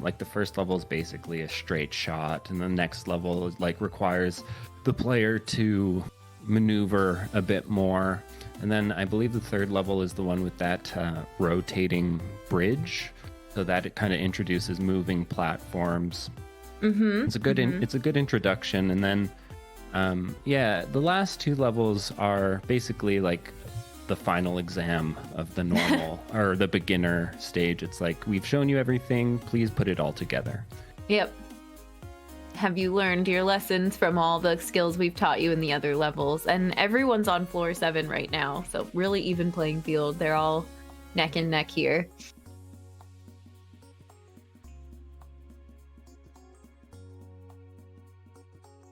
Like the first level is basically a straight shot, and the next level is, like, requires the player to maneuver a bit more. And then I believe the 3rd level is the one with that rotating bridge, so that it kind of introduces moving platforms. It's a good it's a good introduction. And then the last 2 levels are basically like the final exam of the normal or the beginner stage. It's like, we've shown you everything, please put it all together. Yep. Have you learned your lessons from all the skills we've taught you in the other levels? And everyone's on floor 7 right now, so really even playing field. They're all neck and neck here.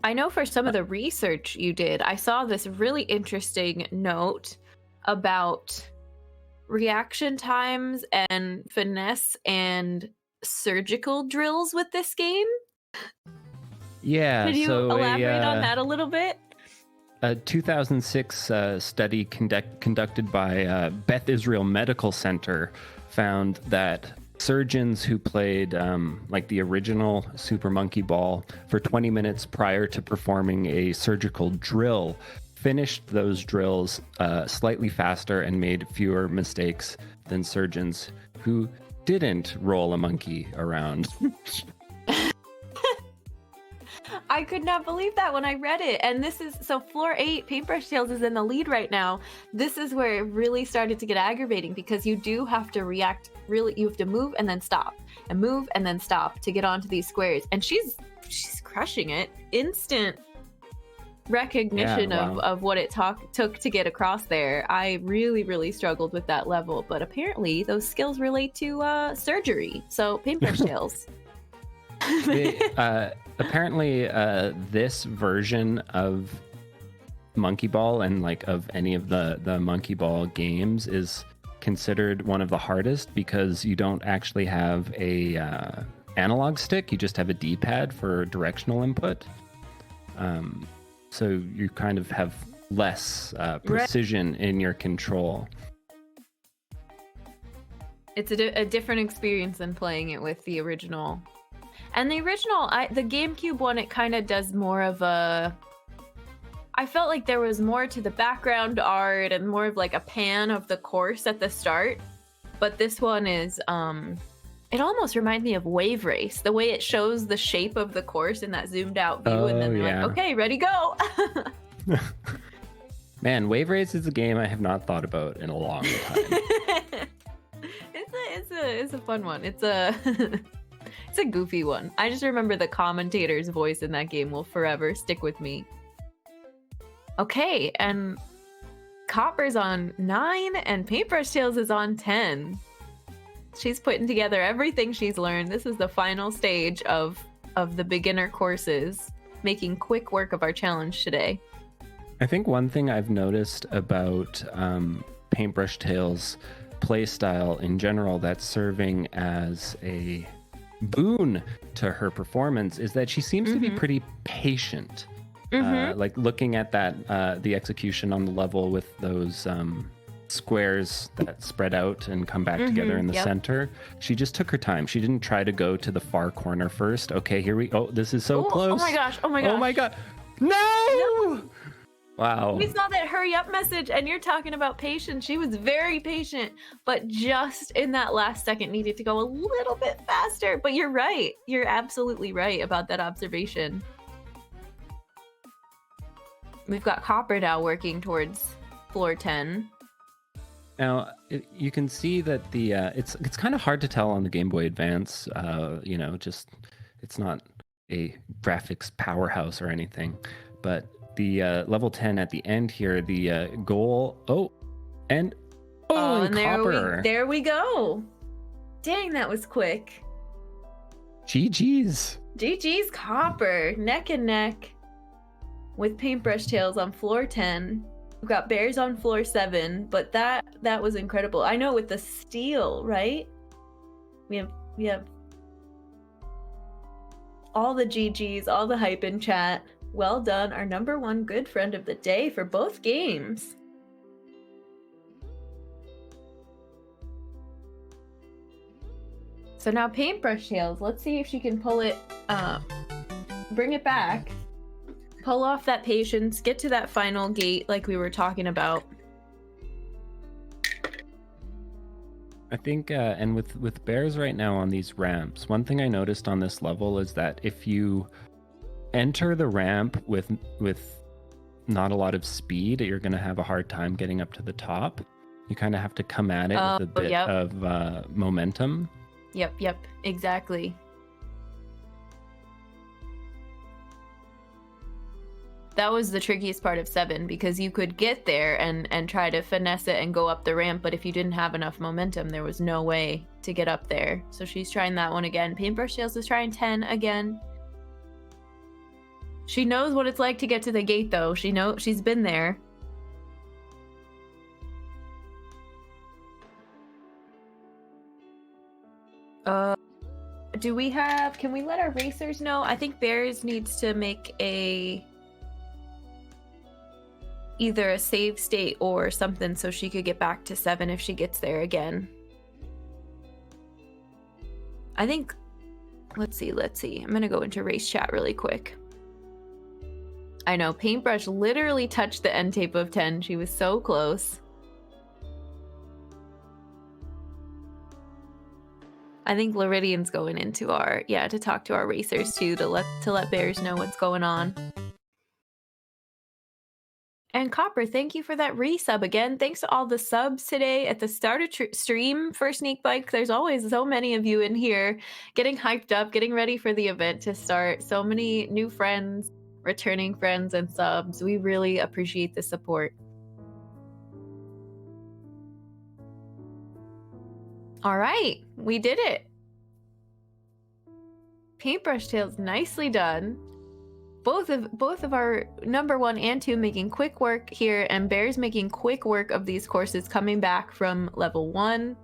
I know for some of the research you did, I saw this really interesting note about reaction times and finesse and surgical drills with this game. Yeah. Could you so elaborate on that a little bit? A 2006 study conducted by Beth Israel Medical Center found that surgeons who played like the original Super Monkey Ball for 20 minutes prior to performing a surgical drill finished those drills slightly faster and made fewer mistakes than surgeons who didn't roll a monkey around. I could not believe that when I read it. And this is so floor 8, PaintBrushTales is in the lead right now. This is where it really started to get aggravating because you do have to react really, you have to move and then stop and move and then stop to get onto these squares. And she's crushing it. Instant recognition of what it took to get across there. I really struggled with that level, but apparently those skills relate to surgery. So PaintBrushTales. Apparently, this version of Monkey Ball and like of any of the Monkey Ball games is considered one of the hardest because you don't actually have a analog stick. You just have a D-pad for directional input. So you kind of have less precision in your control. It's a different experience than playing it with the original. And the original, the GameCube one, it kind of does more of a... I felt like there was more to the background art and more of like a pan of the course at the start. But this one is, it almost reminds me of Wave Race, the way it shows the shape of the course in that zoomed out view. And then they're like, okay, ready, go. Man, Wave Race is a game I have not thought about in a long time. It's a fun one. It's a... It's a goofy one. I just remember the commentator's voice in that game will forever stick with me. Okay, and Copper's on 9 and PaintBrushTales is on 10. She's putting together everything she's learned. This is the final stage of the beginner courses, making quick work of our challenge today. I think one thing I've noticed about PaintBrushTales' playstyle in general that's serving as a boon to her performance is that she seems to be pretty patient. Like looking at that the execution on the level with those squares that spread out and come back together in the center, she just took her time. She didn't try to go to the far corner first. Okay, here we this is so close. Oh my gosh, oh my god, no! Wow. We saw that hurry up message and you're talking about patience. She was very patient, but just in that last second needed to go a little bit faster. But you're right. You're absolutely right about that observation. We've got Copper now working towards floor 10. Now, you can see that the it's kind of hard to tell on the Game Boy Advance. Just it's not a graphics powerhouse or anything, but the level 10 at the end here, the goal. And Copper. There we go. Dang, that was quick. GG's Copper, neck and neck with PaintBrushTales on floor 10. We've got Bears on floor 7, but that was incredible. I know with the steel, right? We have all the GGs, all the hype in chat. Well done, our number 1 good friend of the day for both games. So now PaintBrushTales, let's see if she can pull it, bring it back, pull off that patience, get to that final gate like we were talking about. I think, and with Bears right now on these ramps, one thing I noticed on this level is that if you enter the ramp with not a lot of speed, you're going to have a hard time getting up to the top. You kind of have to come at it with a bit of momentum. Yep, exactly. That was the trickiest part of 7 because you could get there and try to finesse it and go up the ramp, but if you didn't have enough momentum, there was no way to get up there. So she's trying that one again. PaintBrushTales is trying 10 again. She knows what it's like to get to the gate, though. She's been there. Do we have, can we let our racers know? I think Bears needs to make either a save state or something so she could get back to 7 if she gets there again. I think, let's see. I'm gonna go into race chat really quick. I know, Paintbrush literally touched the end tape of 10. She was so close. I think Loridian's going into to talk to our racers too, to let Bears know what's going on. And Copper, thank you for that resub again. Thanks to all the subs today at the start of stream for Sneakbike. There's always so many of you in here getting hyped up, getting ready for the event to start. So many new friends, returning friends, and subs. We really appreciate the support. All right, we did it. PaintBrushTales, nicely done. Both of our number 1 and 2 making quick work here, and Bear's making quick work of these courses coming back from level 1.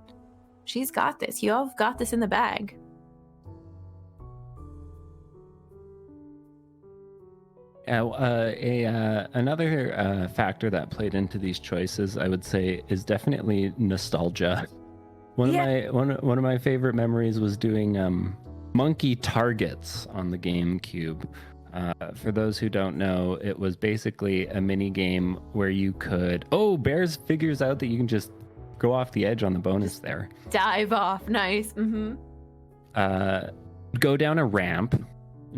She's got this. You all have got this in the bag. Another factor that played into these choices, I would say, is definitely nostalgia. One of my favorite memories was doing monkey targets on the GameCube. For those who don't know, it was basically a mini game where you could... Oh, Bears figures out that you can just go off the edge on the bonus there. Dive off. Nice. Go down a ramp,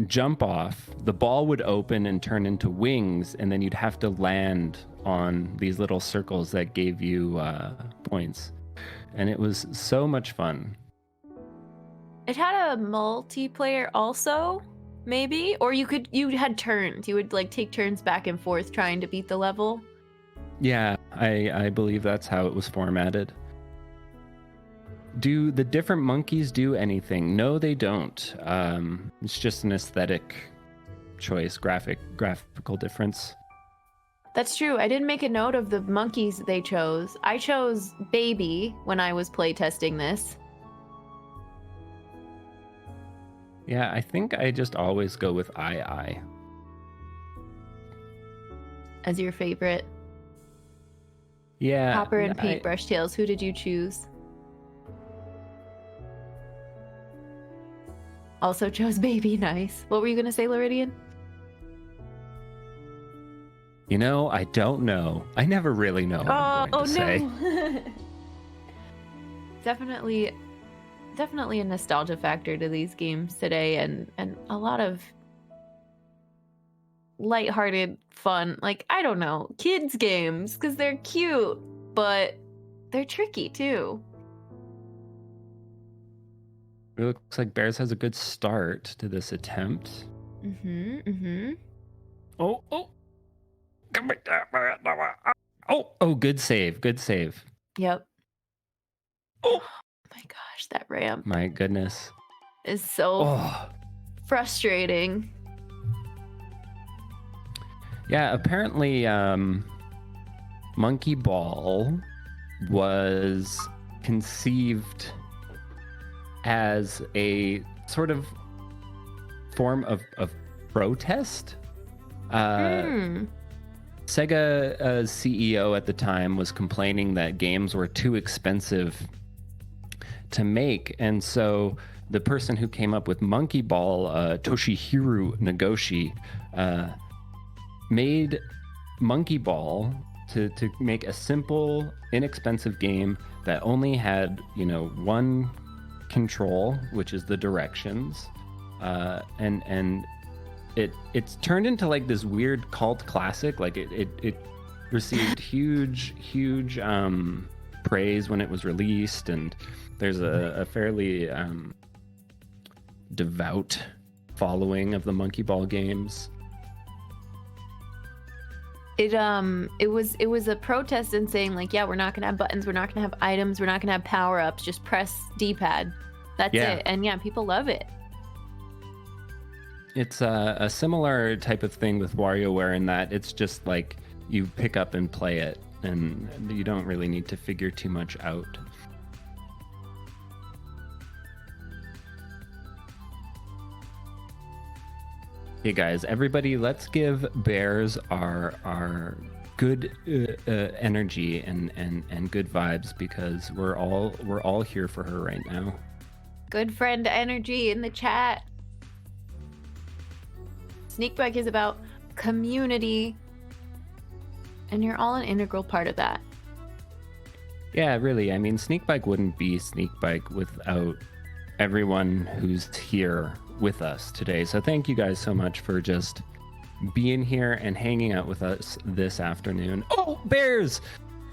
jump off, the ball would open and turn into wings, and then you'd have to land on these little circles that gave you points. And it was so much fun. It had a multiplayer also, maybe? Or you had turns. You would like take turns back and forth trying to beat the level. Yeah, I believe that's how it was formatted. Do the different monkeys do anything? No, they don't. It's just an aesthetic choice, graphical difference. That's true. I didn't make a note of the monkeys they chose. I chose Baby when I was playtesting this. Yeah, I think I just always go with I. As your favorite. Yeah. Copper and PaintBrushTales, who did you choose? Also chose Baby, nice. What were you going to say, Loridian? You know, I don't know. I never really know what I'm going to say. No. Definitely a nostalgia factor to these games today, and a lot of lighthearted fun. Like, I don't know, kids games, because they're cute, but they're tricky too. It looks like Bears has a good start to this attempt. Oh. Oh, good save. Yep. Oh my gosh, that ramp. My goodness. Is so frustrating. Yeah, apparently Monkey Ball was conceived as a sort of form of protest. Sega's CEO at the time was complaining that games were too expensive to make, and so the person who came up with Monkey Ball, Toshihiro Nagoshi, made Monkey Ball to make a simple, inexpensive game that only had, one control, which is the directions, and it's turned into like this weird cult classic. Like it received huge praise when it was released, and there's a fairly devout following of the Monkey Ball games. It was a protest in saying like, yeah, we're not gonna have buttons, we're not gonna have items, we're not gonna have power-ups, just press D-pad. That's it. And yeah, people love it. It's a similar type of thing with WarioWare in that it's just like you pick up and play it, and you don't really need to figure too much out. Hey guys, everybody, let's give Bears our good energy and good vibes, because we're all here for her right now. Good friend energy in the chat. Sneakbike is about community, and you're all an integral part of that. Yeah, really. I mean, Sneakbike wouldn't be Sneakbike without everyone who's here with us today. So thank you guys so much for just being here and hanging out with us this afternoon. Oh, Bears!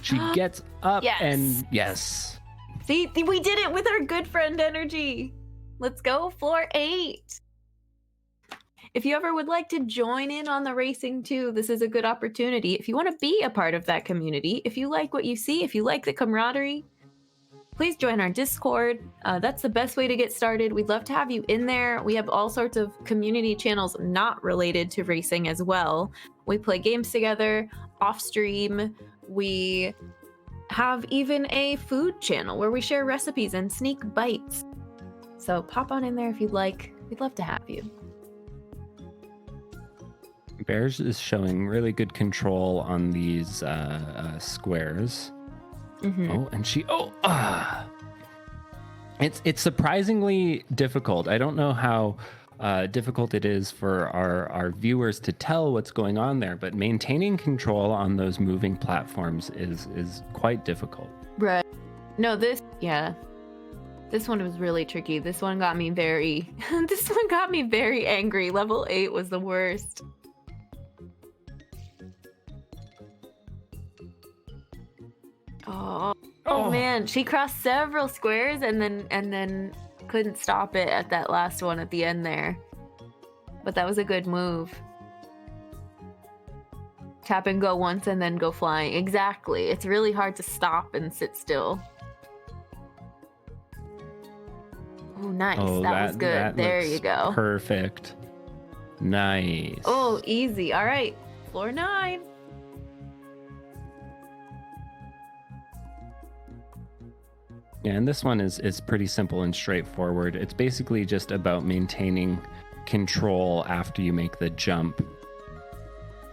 She gets up and yes. See, we did it with our good friend energy. Let's go, floor 8. If you ever would like to join in on the racing too, this is a good opportunity. If you want to be a part of that community, if you like what you see, if you like the camaraderie, please join our Discord. That's the best way to get started. We'd love to have you in there. We have all sorts of community channels not related to racing as well. We play games together, off stream. We have even a food channel where we share recipes and sneak bites. So pop on in there if you'd like. We'd love to have you. Bears is showing really good control on these squares. Oh, and it's surprisingly difficult. I don't know how difficult it is for our viewers to tell what's going on there, but maintaining control on those moving platforms is quite difficult. Right. No, this one was really tricky. This one got me very angry. Level 8 was the worst. Oh man, she crossed several squares and then couldn't stop it at that last one at the end there. But that was a good move. Tap and go once and then go flying. Exactly. It's really hard to stop and sit still. Oh, nice. That was good. There you go. Perfect. Nice. Oh, easy. All right. Floor 9. Yeah, and this one is pretty simple and straightforward. It's basically just about maintaining control after you make the jump.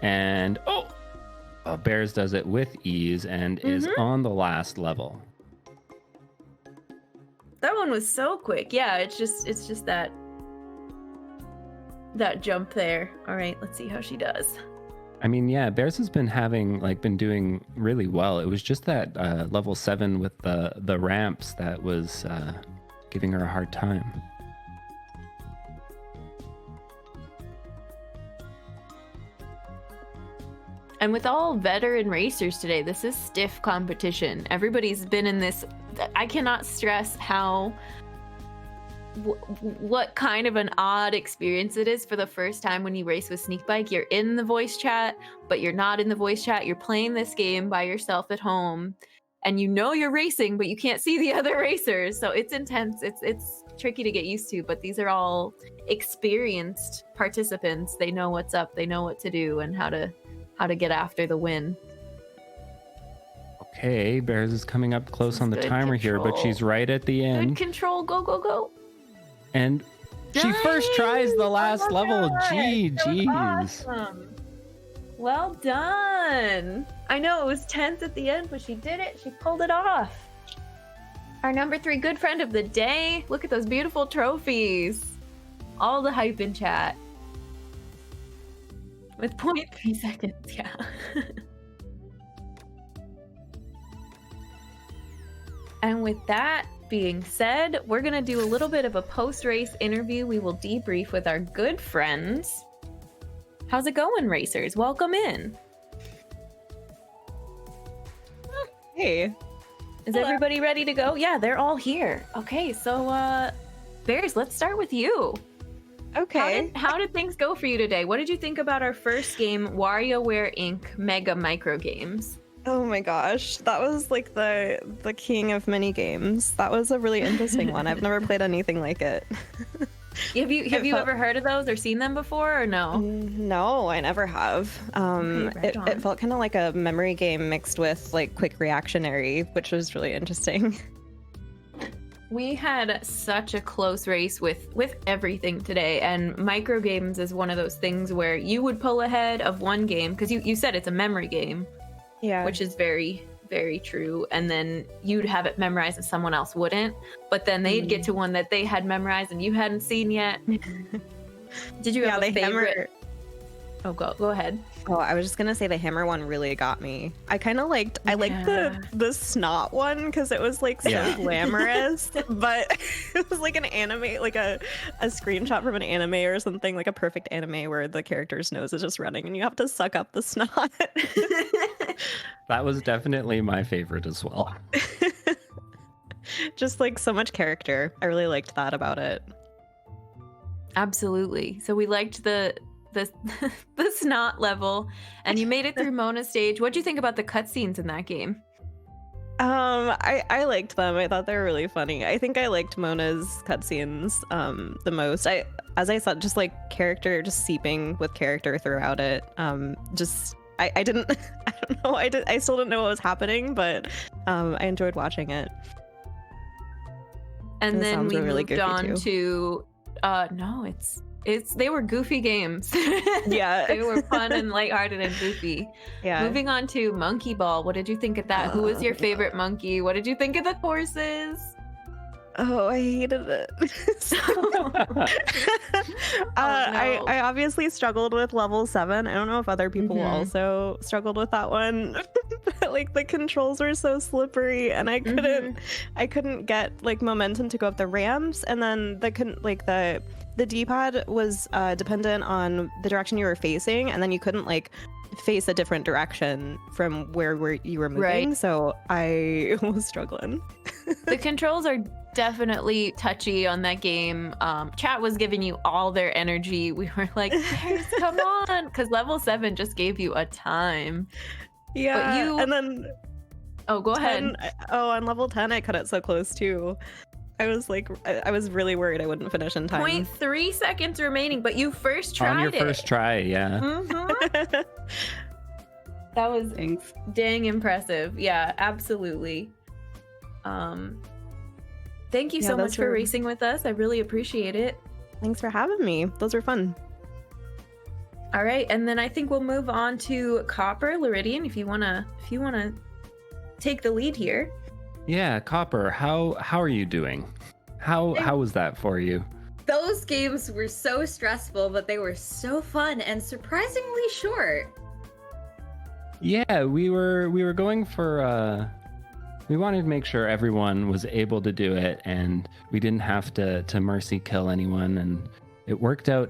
And Bears does it with ease and is on the last level. That one was so quick. Yeah, it's just that jump there. All right, let's see how she does. I mean, yeah, Bears has been doing really well. It was just that level 7 with the ramps that was giving her a hard time. And with all veteran racers today, this is stiff competition. Everybody's been in this. I cannot stress how what kind of an odd experience it is for the first time when you race with Sneakbike. You're in the voice chat, but you're not in the voice chat. You're playing this game by yourself at home, and you know you're racing, but you can't see the other racers. So it's intense. It's tricky to get used to, but these are all experienced participants. They know what's up. They know what to do and how to get after the win. Okay, Bears is coming up close on the timer here, but she's right at the end. Good control. Go, go, go. And she first tries the last level. Jeez. Awesome. Well done. I know it was tense at the end, but she did it. She pulled it off. Our number 3 good friend of the day. Look at those beautiful trophies. All the hype in chat. With 0.3 seconds, yeah. And with that being said, we're going to do a little bit of a post-race interview. We will debrief with our good friends. How's it going, racers? Welcome in. Hey. Is everybody ready to go? Yeah, they're all here. Okay, so Bears, let's start with you. Okay. How did things go for you today? What did you think about our first game, Warioware Inc Mega Micro Games? Oh my gosh, that was like the king of mini games. That was a really interesting one. I've never played anything like it. Have you ever heard of those or seen them before or no? No, I never have. Okay, it felt kind of like a memory game mixed with like quick reactionary, which was really interesting. We had such a close race with everything today, and micro games is one of those things where you would pull ahead of one game because you said it's a memory game, Yeah. which is very, very true, and then you'd have it memorized and someone else wouldn't, but then they'd get to one that they had memorized and you hadn't seen yet. Did you have a favorite? Oh, go ahead. Oh, I was just gonna say the hammer one really got me. I kind of liked the snot one because it was like so glamorous, but it was like an anime, like a screenshot from an anime or something, like a perfect anime where the character's nose is just running and you have to suck up the snot. That was definitely my favorite as well. Just like so much character. I really liked that about it. Absolutely. So we liked the snot level, and you made it through Mona's stage. What do you think about the cutscenes in that game? I liked them. I thought they were really funny. I think I liked Mona's cutscenes the most. As I said, just like character just seeping with character throughout it. I didn't I don't know. I still didn't know what was happening, but I enjoyed watching it. And The then sounds we were really moved on goofy, to no, they were goofy games. Yeah. They were fun and lighthearted and goofy. Yeah. Moving on to Monkey Ball. What did you think of that? Who was your favorite monkey? What did you think of the courses? Oh, I hated it. I obviously struggled with level 7. I don't know if other people also struggled with that one. But like the controls were so slippery and I couldn't get like momentum to go up the ramps, and then the D-pad was dependent on the direction you were facing, and then you couldn't like face a different direction from where you were moving. Right. So I was struggling. The controls are definitely touchy on that game. Chat was giving you all their energy. We were like, Bears, come on, because level 7 just gave you a time. Yeah. But and then go ahead. On level 10 I cut it so close too. I was like, I was really worried I wouldn't finish in time. 0.3 seconds remaining, but you first tried On your first try, yeah. That was dang impressive. Yeah, absolutely. Thank you so much for racing with us. I really appreciate it. Thanks for having me. Those were fun. All right, and then I think we'll move on to Copper, Luridian, if you wanna take the lead here. Yeah, Copper, how are you doing? How was that for you? Those games were so stressful, but they were so fun and surprisingly short. Yeah, we were going for we wanted to make sure everyone was able to do it and we didn't have to mercy kill anyone, and it worked out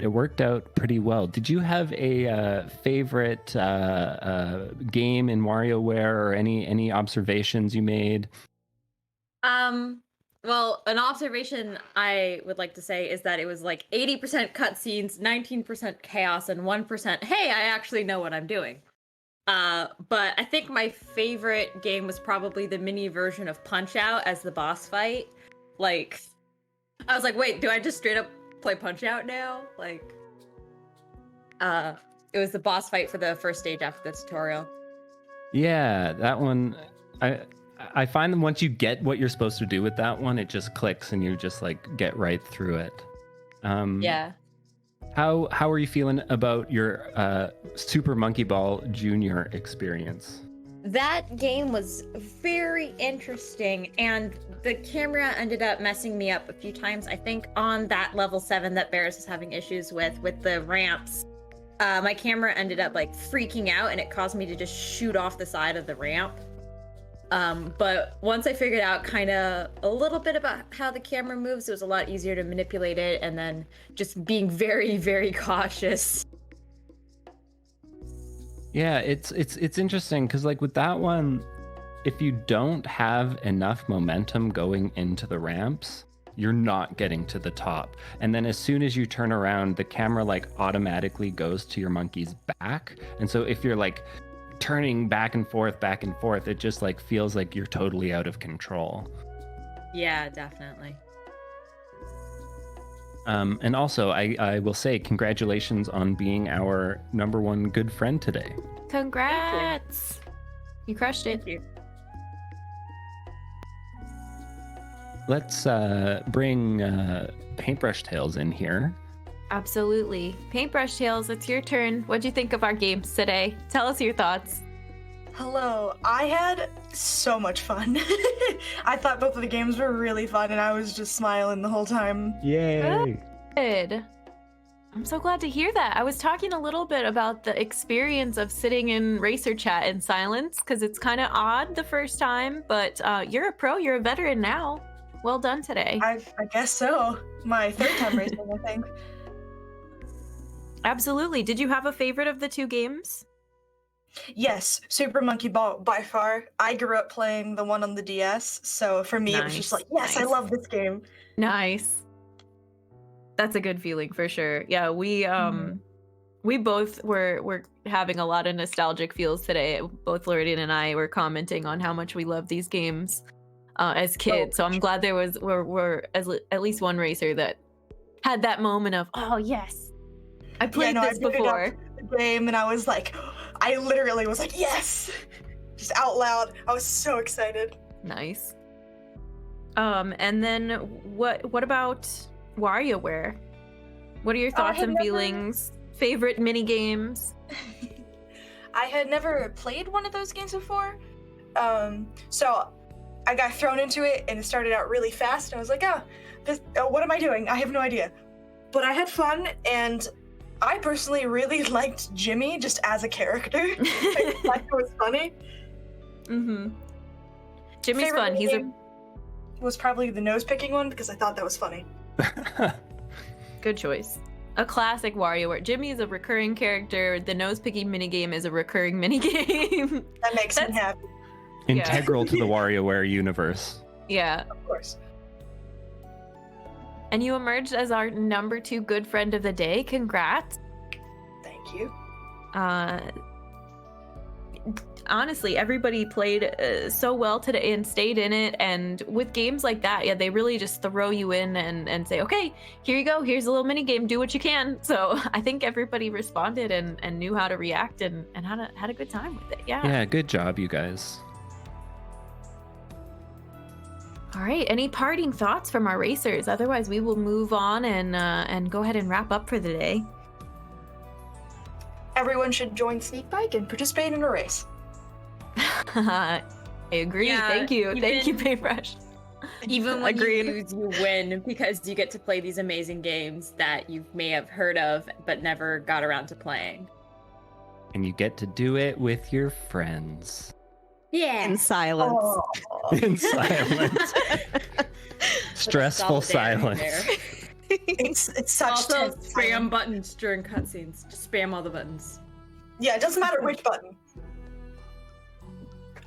pretty well. Did you have a favorite game in WarioWare or any observations you made? Well, an observation I would like to say is that it was like 80% cutscenes, 19% chaos, and 1%, hey, I actually know what I'm doing. But I think my favorite game was probably the mini version of Punch-Out as the boss fight. Like, I was like, wait, do I just straight up play Punch-Out now? Like, it was the boss fight for the first stage after the tutorial. Yeah, that one, I find that once you get what you're supposed to do with that one, it just clicks and you just like get right through it. Yeah. How are you feeling about your Super Monkey Ball Junior experience? That game was very interesting, and the camera ended up messing me up a few times. I think on that level 7 that Bears is having issues with the ramps, my camera ended up like freaking out, and it caused me to just shoot off the side of the ramp. But once I figured out kind of a little bit about how the camera moves, it was a lot easier to manipulate it, and then just being very, very cautious. Yeah, it's interesting because like with that one, if you don't have enough momentum going into the ramps, you're not getting to the top. And then as soon as you turn around, the camera like automatically goes to your monkey's back. And so if you're like turning back and forth, it just like feels like you're totally out of control. Yeah, definitely. And also, I will say congratulations on being our #1 good friend today. Congrats! You crushed it. Thank you. let's bring PaintBrushTales in here. Absolutely. PaintBrushTales, it's your turn. What'd you think of our games today? Tell us your thoughts. Hello. I had so much fun. I thought both of the games were really fun, and I was just smiling the whole time. Yay! Good. I'm so glad to hear that. I was talking a little bit about the experience of sitting in Racer Chat in silence, because it's kind of odd the first time, but you're a pro, you're a veteran now. Well done today. I guess so. My third time racing, I think. Absolutely. Did you have a favorite of the two games? Yes, Super Monkey Ball by far. I grew up playing the one on the DS, so for me it was just like, yes, I love this game. Nice. That's a good feeling for sure. Yeah, we both were having a lot of nostalgic feels today. Both Lorian and I were commenting on how much we love these games as kids. So I'm glad there were at least one racer that had that moment of, oh yes, I played this before. The game, and I was like, I literally was like, yes, just out loud. I was so excited. Nice. And then what about WarioWare? What are your thoughts and feelings? Favorite mini games? I had never played one of those games before, so I got thrown into it, and it started out really fast. And I was like, what am I doing? I have no idea. But I had fun, and I personally really liked Jimmy just as a character. I thought it was funny. Mm-hmm. Jimmy's fun. Was probably the nose picking one because I thought that was funny. Good choice. A classic WarioWare. Jimmy is a recurring character. The nose-picking minigame is a recurring minigame. That makes me happy. Integral to the WarioWare universe. Yeah. Of course. And you emerged as our number 2 good friend of the day. Congrats. Thank you. Honestly, everybody played so well today and stayed in it. And with games like that, yeah, they really just throw you in and say, okay, here you go. Here's a little mini game. Do what you can. So I think everybody responded and knew how to react and had a good time with it. Yeah. Yeah, good job, you guys. All right. Any parting thoughts from our racers? Otherwise, we will move on and go ahead and wrap up for the day. Everyone should join Sneakbike and participate in a race. I agree. Yeah, Thank you. Thank you, Paintbrush. Even when Agreed. you lose, you win because you get to play these amazing games that you may have heard of but never got around to playing. And you get to do it with your friends. Yeah. In silence. Oh. In silence. Stressful silence. It's such Also, tense spam time. buttons during cutscenes. Just spam all the buttons. Yeah, it doesn't matter which button.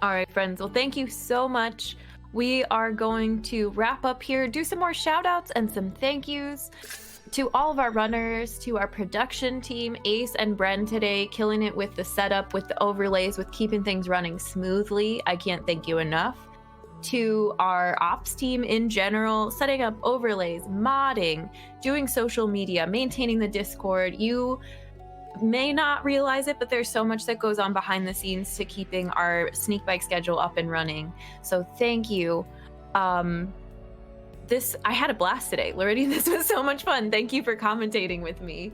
All right, friends. Well, thank you so much. We are going to wrap up here, do some more shout outs and some thank yous to all of our runners, to our production team, Ace and Bren today, killing it with the setup, with the overlays, with keeping things running smoothly. I can't thank you enough. To our ops team in general, setting up overlays, modding, doing social media, maintaining the Discord. You may not realize it, but there's so much that goes on behind the scenes to keeping our Sneakbike schedule up and running. So thank you. I had a blast today, Lorraine. This was so much fun. Thank you for commentating with me.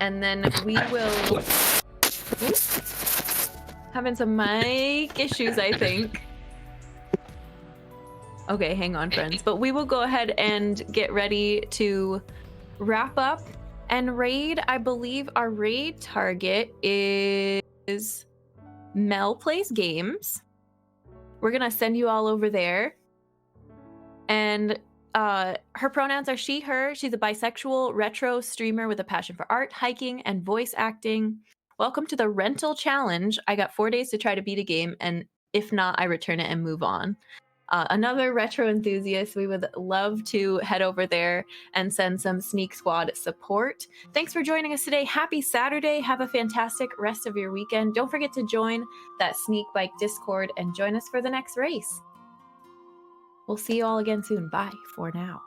And then we will... Having some mic issues, I think. Okay, hang on, friends. But we will go ahead and get ready to wrap up and raid. I believe our raid target is Mel Plays Games. We're gonna send you all over there. And her pronouns are she, her. She's a bisexual retro streamer with a passion for art, hiking, and voice acting. Welcome to the rental challenge. I got 4 days to try to beat a game, and if not, I return it and move on. Another retro enthusiast, we would love to head over there and send some Sneak Squad support. Thanks for joining us today. Happy Saturday. Have a fantastic rest of your weekend. Don't forget to join that Sneakbike Discord and join us for the next race. We'll see you all again soon. Bye for now.